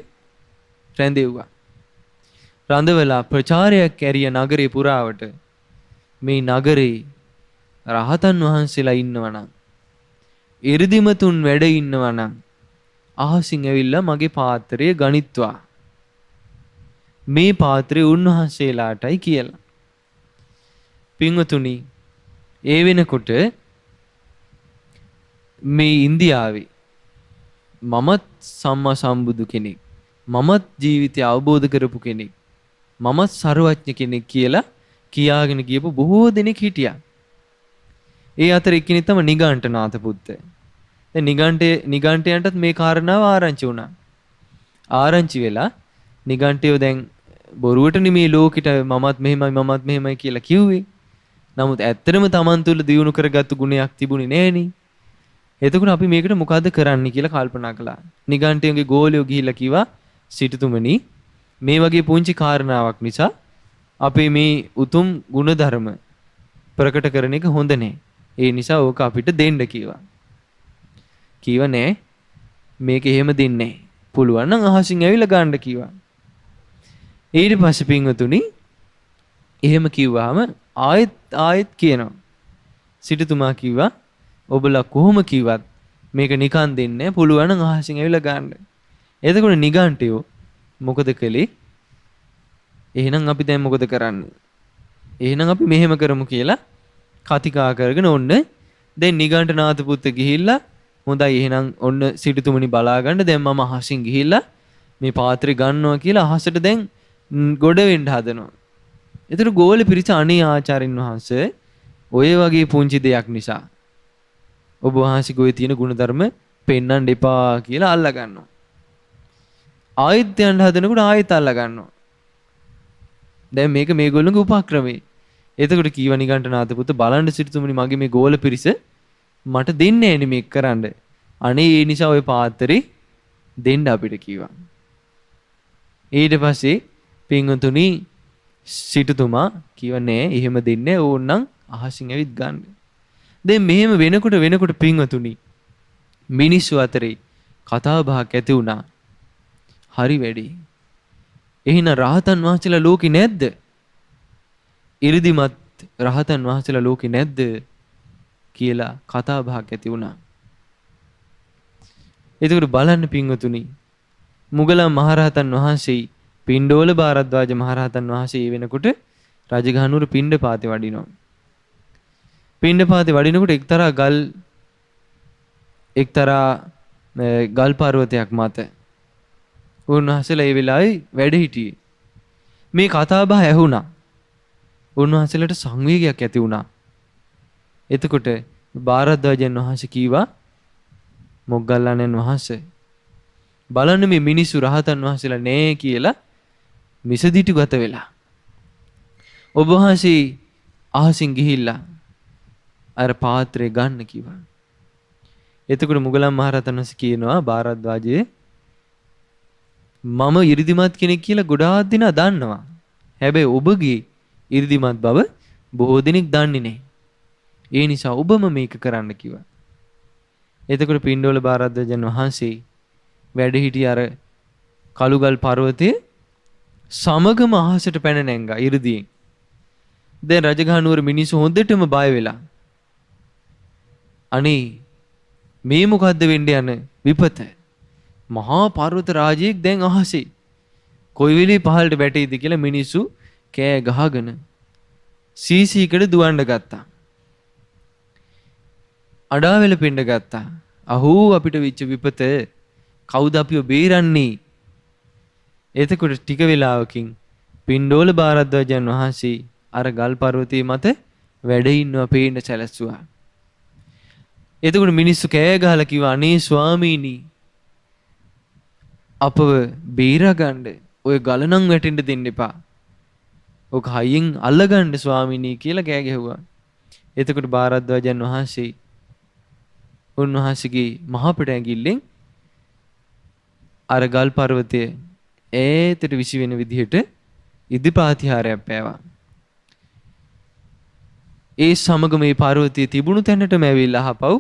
රැඳෙව්වා. රඳවලා ප්‍රචාරයක් කැරිය නගරේ පුරාවට. මේ නගරේ රහතන් වහන්සේලා ඉන්නවා නම්, 이르දිමතුන් වැඩ ඉන්නවා නම් අහසින් ඇවිල්ලා මගේ පාත්‍රය ගනිත්වා. මේ පාත්‍රය උන්වහන්සේලාටයි කියලා. පින්වතුනි, ඒ වෙනකොට මේ ඉන්දියාවේ මමත් සම්මා සම්බුදු කෙනෙක්, මමත් ජීවිතය අවබෝධ කරපු කෙනෙක්, මමත් සර්වඥ කෙනෙක් කියලා කියාගෙන ගියපු බොහෝ දෙනෙක් හිටියා. ඒ අතර එක්කෙනෙක් තමයි නිගණ්ඨනාථ පුත්ත. දැන් නිගණ්ඨයන්ටත් මේ කාරණාව ආරංචි වුණා. ආරංචි වෙලා නිගණ්ඨයෝ දැන් බොරුවටනේ මේ ලෝකෙට මමත් මෙහෙමයි කියලා කිව්වේ. නමුත් ඇත්තටම Taman තුල දියුණු කරගත්තු ගුණයක් තිබුණේ නෑනේ. එතකොට අපි මේකට මොකද්ද කරන්න කියලා කල්පනා කළා. නිගණ්ඨයන්ගේ ගෝලියෝ ගිහිල්ලා කිව්වා, සිටුතුමනි, මේ වගේ පුංචි කාරණාවක් නිසා අපේ මේ උතුම් ගුණධර්ම ප්‍රකට කරන එක හොඳ නෑ. ඒ නිසා ඕක අපිට දෙන්න කිව්වා. කිව්ව නෑ, මේක එහෙම දෙන්නේ නෑ. පුළුවන් නම් අහසින් ඇවිල්ලා ගන්න කිව්වා. ඊට පස්සේ පින්වතුනි, එහෙම කිව්වහම ආයෙත් කියනවා. සිටුතුමා කිව්වා, ඔබලා කොහොම කිව්වත් මේක නිකන් දෙන්නේ නෑ. පුළුවන් නම් අහසින් ඇවිල්ලා ගන්න. එතකොට නිගණ්ඨයෝ මොකද කළේ? එහෙනම් අපි දැන් මොකද කරන්නේ? එහෙනම් අපි මෙහෙම කරමු කියලා කතිකා කරගෙන ඔන්න දැන් නිගණ්ඨනාථ පුත්ත ගිහිල්ලා, හොඳයි එහෙනම් ඔන්න සිටුතුමනි බලා ගන්න, දැන් මම අහසින් ගිහිල්ලා මේ පාත්‍රය ගන්නවා කියලා අහසට දැන් ගොඩ වෙන්න හදනවා. ඒතර ගෝල පිරිස, අනේ ආචාර්යන් වහන්සේ, ඔය වගේ පුංචි දෙයක් නිසා ඔබ වහන්සේ ගොයේ තියෙන ගුණධර්ම පෙන්වන්න එපා කියලා අල්ලා ගන්නවා. ආයෙත් යන්න හදනකොට ආයෙත් අල්ලා ගන්නවා. දැන් මේක මේගොල්ලෝගේ උපක්‍රමේ. එතකොට කීව නිගණ්ඨනාථ පුත, බලන්න සිටුතුමනි, මගේ මේ ගෝල පිරිස මට දෙන්නේ නෑනේ මේක කරන්න. අනේ ඒ නිසා ওই පාත්‍රේ දෙන්න අපිට කිව්වා. ඊට පස්සේ පින්වතුනි, සිටුතුමා කිව්ව නෑ, එහෙම දෙන්නේ ඕන්නම් අහසින් ඇවිත් ගන්න. දැන් මෙහෙම වෙනකොට පින්වතුනි, මිනිස්සු අතරේ කතා බහක් ඇති වුණා. හරි වැඩි. එහෙනම් රහතන් වහන්සේලා ලෝකේ නැද්ද? 이르දිමත් රහතන් වහන්සේලා ලෝකේ නැද්ද කියලා කතා බහක් ඇති වුණා. එතකොට බලන්න පින්වතුනි, මුගලන් මහරහතන් වහන්සේ, පිණ්ඩෝල භාරද්වාජ මහරහතන් වහන්සේ වෙනකොට රජගහනුවර පිණ්ඩපාතේ වඩිනවා. පිණ්ඩපාතේ වඩිනකොට එක්තරා ගල් පර්වතයක් මත උන්වහන්සේලා ඒ වෙලාවේ වැඩ හිටියේ. මේ කතා බහ ඇහුණා. උන්වහන්සේලාට සංවේගයක් ඇති වුණා. එතකොට භාරද්වාජයන් වහන්සේ කීවා, මොග්ගල්ලාණන් වහන්සේ, බලන්න මේ මිනිස්සු රහතන් වහන්සේලා නෑ කියලා මිසදිටු ගත වෙලා. ඔබ වහන්සේ අහසින් ගිහිල්ලා අර පාත්‍රය ගන්න කිව්වා. එතකොට මුගලන් මහරහතන් වහන්සේ කියනවා, භාරද්වාජයේ, මම 이르දිමත් කෙනෙක් කියලා ගොඩාක් දෙනා දන්නවා. හැබැයි ඔබගේ 이르දිමත් බව බොහෝ දෙනෙක් දන්නේ නැහැ. ඒ නිසා ඔබම මේක කරන්න කිව්වා. එතකොට පිණ්ඩෝල භාරද්වාජයන් වහන්සේ වැඩ හිටිය අර කළුගල් පර්වතයේ සමගම අහසට පැන නැංගා 이르දියෙන්. දැන් රජගහනුවර මිනිස්සු හොඳටම බය වෙලා, අනේ මේ මොකද්ද වෙන්න යන විපත? මහා පර්වත රාජයෙක් දැන් අහසේ, කොයි වෙලේ පහළට වැටෙයිද කියලා මිනිස්සු කෑ ගහගෙන සීසීකට දුවන්න ගත්තා. අඩාවෙල පින්න ගත්තා. අහෝ අපිට වෙච්ච විපත, කවුද අපිව බේරන්නේ? එතකොට ටික වෙලාවකින් පිණ්ඩෝල භාරද්වාජයන් වහන්සේ අර ගල් පර්වතයේ මත වැඩ ඉන්නවා පේන්න සැලැස්සුවා. එතකොට මිනිස්සු කෑ ගහලා කිව්වා, අනේ ස්වාමීනි, අපව බේරගන්න ඔය ගලනම් වැටෙන්න දෙන්න එපා. ඔක හයියෙන් අල්ලගන්න ස්වාමීනි කියලා කෑ ගැහුවා. එතකොට භාරද්වාජයන් වහන්සේ උන්වහන්සේගේ මහපට ඇඟිල්ලෙන් අර ගල් පර්වතයේ ඈතට විසි වෙන විදිහට ඉදි ප්‍රාතිහාරයක් පෑවා. ඒ සමග මේ පර්වතයේ තිබුණු තැනටම ඇවිල්ලා අහපව්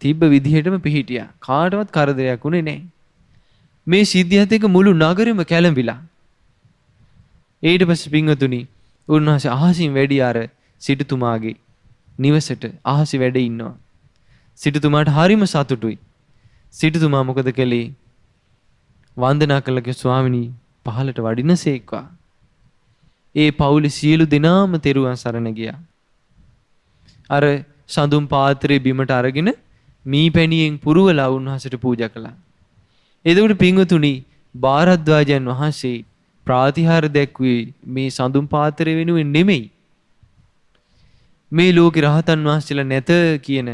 තිබ්බ විදිහටම පිහිටියා. කාටවත් කරදරයක් උනේ නැහැ. මේ සිද්ධියත් එක්ක මුළු නගරෙම කැළඹිලා. ඊට පස්සේ පින්වතුනි, උන්වහන්සේ අහසින් වැඩි අර සිටුතුමාගේ නිවසට අහසි වැඩ ඉන්නවා. සිටුතුමාට හරිම සතුටුයි. සිටුතුමා මොකද කළේ? වන්දනා කළගේ ස්වාමිනී පහළට වඩිනසේක්වා. ඒ පවුලේ සියලු දෙනාම තෙරුවන් සරණ ගියා. අර සඳුන් පාත්‍රය බිමට අරගෙන මී පැණියෙන් පුරවලා උන්වහන්සේට පූජා කළා. එතකොට පින්වතුනි භාරද්වාජයන් වහන්සේ ප්‍රාතිහාර දැක්වේ මේ සඳුන් පාත්‍රය වෙනුවෙන් නෙමෙයි. මේ ලෝකේ රහතන් වහන්සේලා නැත කියන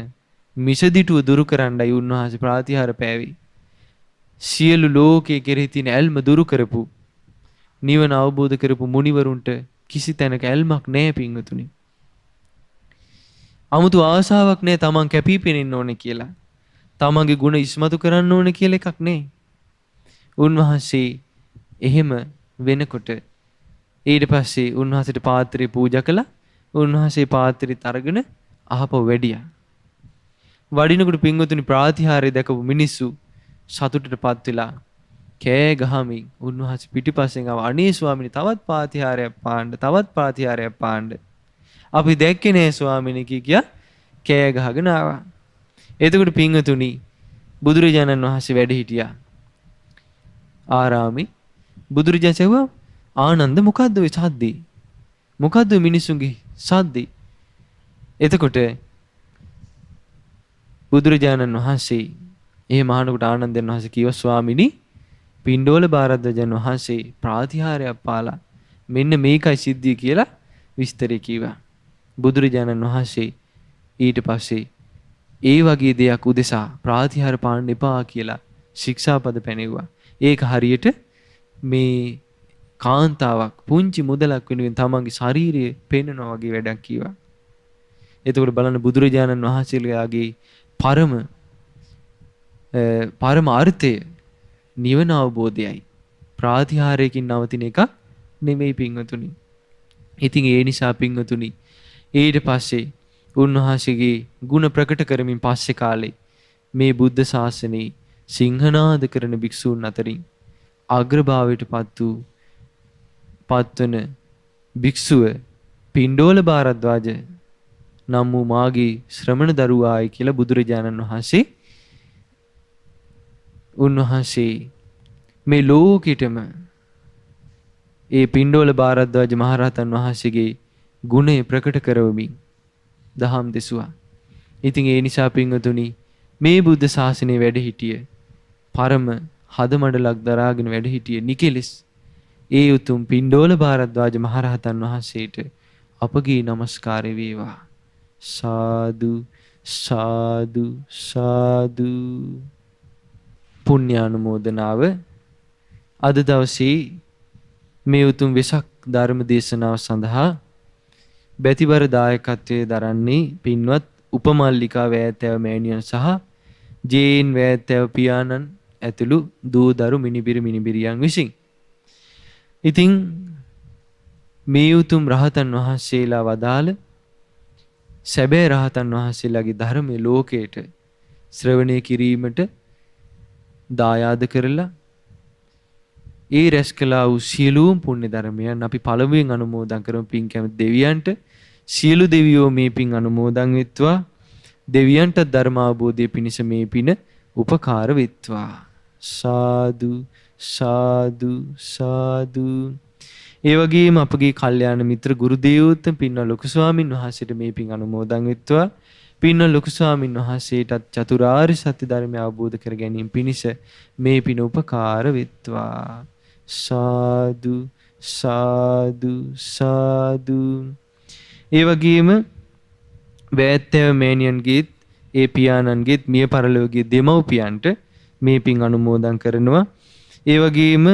මිසදිටුව දුරු කරන්නයි උන්වහන්සේ ප්‍රාතිහාර පෑවේ. සියලු ලෝකයේ කෙරෙහි තියෙන ඇල්ම දුරු කරපු නිවන අවබෝධ කරපු මුනිවරුන්ට කිසි තැනක ඇල්මක් නැහැ පින්වතුනි. 아무තු ආසාවක් නැහැ තමන් කැපිපෙනෙන්න ඕනේ කියලා. තමන්ගේ ගුණ ඉස්මතු කරන්න ඕනේ කියලා එකක් නැහැ. උන්වහන්සේ එහෙම වෙනකොට ඊට පස්සේ උන්වහන්සේට පාත්‍රය පූජා කළා. උන්වහන්සේ පාත්‍රෙත් අරගෙන අහපව වැඩියා. වඩිනකොට පින්වතුනි ප්‍රාතිහාර්ය දැකපු මිනිස්සු සතුටටපත් වෙලා කෑ ගහමින් උන්වහන්සේ පිටිපස්සෙන් ආව. අනේ ස්වාමීනි තවත් පාතිහාරයක් පාන්න, තවත් පාතිහාරයක් පාන්න. අපි දැක්කේ නෑ ස්වාමීනි කියා කෑ ගහගෙන ආවා. එතකොට පින්වතුනි බුදුරජාණන් වහන්සේ වැඩ හිටියා ආරාමේ. බුදුරජාණන් සෙව්වා ආනන්ද මොකද්ද ඔය සද්දේ? මොකද්ද මිනිසුන්ගේ සද්දේ? එතකොට බුදුරජාණන් වහන්සේ එහෙම අහනකොට ආනන්දයන් වහන්සේ කිව්වා ස්වාමීනි පිණ්ඩෝල භාරද්වාජයන් වහන්සේ ප්‍රාතිහාරයක් පාලා මෙන්න මේකයි සිද්ධිය කියලා විස්තරය කිව්වා. බුදුරජාණන් වහන්සේ ඊට පස්සේ ඒ වගේ දෙයක් උදෙසා ප්‍රාතිහාර පාන්න එපා කියලා ශික්ෂාපද පැනෙව්වා. ඒක හරියට මේ කාන්තාවක් පුංචි මුදලක් වෙනුවෙන් තමන්ගේ ශාරීරිය පෙන්නනවා වගේ වැඩක් කිව්වා. එතකොට බලන්න බුදුරජාණන් වහන්සේලාගේ පරම අර්ථය නිවන අවබෝධයයි. ප්‍රාතිහාරයකින් නවතින එකක් නෙමෙයි පින්වතුනි. ඉතින් ඒ නිසා පින්වතුනි ඊට පස්සේ උන්වහන්සේගේ ගුණ ප්‍රකට කරමින් පස්සේ කාලේ මේ බුද්ධ ශාසනයේ සිංහනාද කරන භික්ෂූන් අතරින් අග්‍රභාවයට පත්වන භික්ෂුව පිණ්ඩෝල භාරද්වාජ නම් වූ මාගේ ශ්‍රමණ දරුවායි කියලා බුදුරජාණන් වහන්සේ උන්වහන්සේ මේ ලෝකෙටම ඒ පිණ්ඩෝල භාරද්වාජ මහරහතන් වහන්සේගේ ගුණය ප්‍රකට කරවමින් දහම් දෙසුවා. ඉතින් ඒ නිසා පින්වතුනි මේ බුද්ධ ශාසනයේ වැඩ සිටිය පරම හදමඩලක් දරාගෙන වැඩ සිටිය නිකෙලස් ඒ උතුම් පිණ්ඩෝල භාරද්වාජ මහරහතන් වහන්සේට අපගේ নমස්කාරය වේවා. සාදු සාදු සාදු. පුණ්‍යානුමෝදනාව. අද දවසේ මේ උතුම් වෙසක් ධර්ම දේශනාව සඳහා බැතිබර දායකත්වයේ දරන්නේ පින්වත් උපමල්ලිකා වෑතෑව මෑණියන් සහ ජේන් වෑතෑව පියාණන් ඇතුළු දූ දරු මිනිබිරියන් විසින්. ඉතින් මේ උතුම් රහතන් වහන්සේලා වදාළ සැබෑ රහතන් වහන්සේලාගේ ධර්මයේ ලෝකයට ශ්‍රවණය කිරීමට දායාද කරලා ඒ රැස් කළා වූ සියලුම පුණ්‍ය ධර්මයන් අපි පළමුවෙන් අනුමෝදන් කරමු. පින් කැමති දෙවියන්ට සියලු දෙවියෝ මේ පින් අනුමෝදන් වෙත්වා. දෙවියන්ට ධර්ම අවබෝධය පිණිස මේ පින උපකාර වෙත්වා. සාදු සාදු සාදු. ඒ වගේම අපගේ කල්යාණ මිත්‍ර ගුරු දේවෝත්තම පින්වත් ලොකු ස්වාමින් වහන්සේට මේ පින් අනුමෝදන් වෙත්වා. පින්වත් ලොකු ස්වාමින් වහන්සේටත් චතුරාර්ය සත්‍ය ධර්මය අවබෝධ කර ගැනීම පිණිස මේ පින උපකාර වෙත්වා. සාදු සාදු සාදු. ඒ වගේම වෑත්තෑව මෑණියන්ගේත් ඒ පියාණන්ගේත් මිය පරලෝකීය දෙමව්පියන්ට මේ පින් අනුමෝදන් කරනවා. ඒ වගේම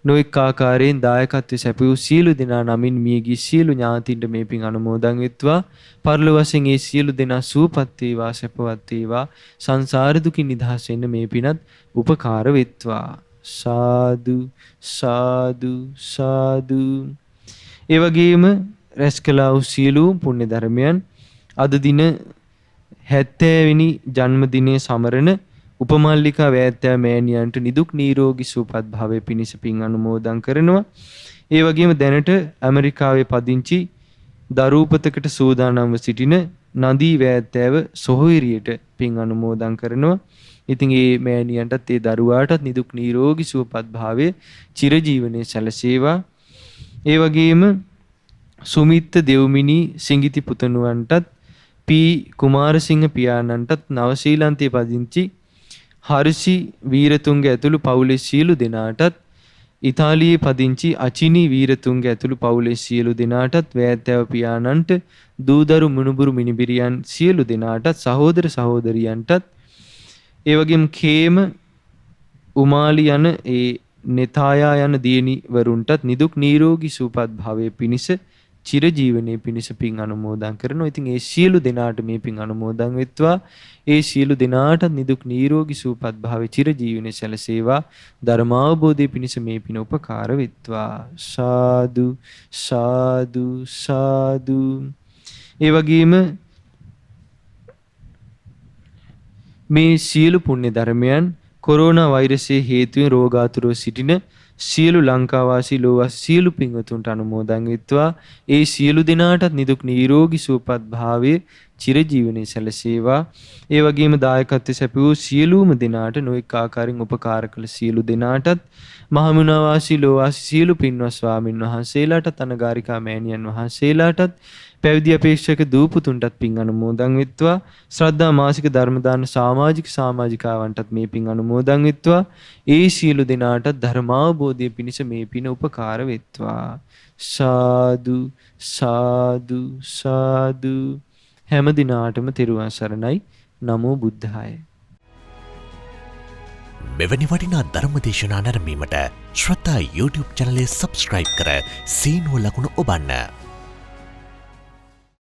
නොඑක ආකාරයෙන් දායකත්වයේ සැපයූ සියලු දෙනා නමින් මියගිය සියලු ඥාතීන්ට මේ පින් අනුමෝදන් වෙත්වා. පරලොව වශයෙන් ඒ සියලු දෙනා සුවපත් වේවා, සැපවත් වේවා. සංසාර දුකින් නිදහස් වෙන්න මේ පිනත් උපකාර වෙත්වා. සාදු සාදු සාදු. ඒ වගේම රැස් කළා වූ සියලු පුණ්‍ය ධර්මයන් අද දින 70 වෙනි ජන්මදිනයේ සමරන උපමල්ලිකා වෑත්තෑව මෑණියන්ට නිදුක් නිරෝගී සුවපත් භාවය පිණිස පින් අනුමෝදන් කරනවා. ඒ වගේම දැනට ඇමරිකාවේ පදිංචි දරූපතකට සූදානම්ව සිටින නදී වෑත්තෑව සොහොයුරියට පින් අනුමෝදන් කරනවා. ඉතින් ඒ මෑණියන්ටත් ඒ දරුවාටත් නිදුක් නිරෝගී සුවපත් භාවයේ චිරජීවනයේ සැලසේවා. ඒ වගේම සුමිත්ත දෙව්මිනි සිඟිති පුතණුවන්ටත් පී කුමාරසිංහ පියාණන්ටත් නවසීලන්තයේ පදිංචි හර්ෂි වීරතුංග ඇතුළු පවුලේ සියලු දෙනාටත් ඉතාලියේ පදිංචි අචිනි වීරතුංග ඇතුළු පවුලේ සියලු දෙනාටත් වෑත්තෑව පියාණන්ට දූදරු මුණුබුරු මිනිබිරියන් සියලු දෙනාටත් සහෝදර සහෝදරියන්ටත් ඒ වගේම කේම උමාලි යන ඒ නෙතායා යන දියණි වරුන්ටත් නිදුක් නිරෝගී සුවපත් භාවයේ පිණිස චිරජීවනයේ පිණිස පින් අනුමෝදන් කරනවා. ඉතින් ඒ සියලු දෙනාට මේ පින් අනුමෝදන් වෙත්වා. ඒ සියලු දෙනාට නිදුක් නිරෝගී සුවපත් භාවයේ චිරජීවනයේ සැලසේවා. ධර්මාවබෝධයේ පිණිස මේ පින උපකාර වෙත්වා. සාදු සාදු සාදු. ඒ වගේම මේ සියලු පුණ්‍ය ධර්මයන් කොරෝනා වෛරසයේ හේතුවෙන් රෝගාතුරව සිටින සියලු ලංකාවාසී ලෝවාසී සියලු පින්වතුන්ට අනුමෝදන් වෙත්වා. ඒ සියලු දෙනාටත් නිදුක් නිරෝගී සුවපත් භාවයේ චිරජීවනයේ සැලසේවා. ඒ වගේම දායකත්වයේ සැපයූ සියලුම දෙනාට නොඑක ආකාරයෙන් උපකාර කළ සියලු දෙනාටත් මහමුණාවාසී ලෝවාසී සියලු පින්වත් ස්වාමින් වහන්සේලාටත් අනගාരികා මෑණියන් වහන්සේලාටත් පැවිදි අපේක්ෂක දූපුතුන්ටත් පින් අනුමෝදන් වෙත්වා. ශ්‍රද්ධා මාසික ධර්ම දාන සමාජිකාවන්ටත් මේ පින් අනුමෝදන් වෙත්වා. ඒ සියලු දෙනාට ධර්මාවබෝධය පිණිස මේ පින උපකාර වෙත්වා. සාදු සාදු සාදු. හැම දිනාටම තෙරුවන් සරණයි. නමෝ බුද්ධාය. මෙවැනි වටිනා ධර්ම දේශනා නැරඹීමට ශ්‍රද්ධා YouTube චැනලය සබ්ස්ක්‍රයිබ් කර සීනුව ලකුණ ඔබන්න.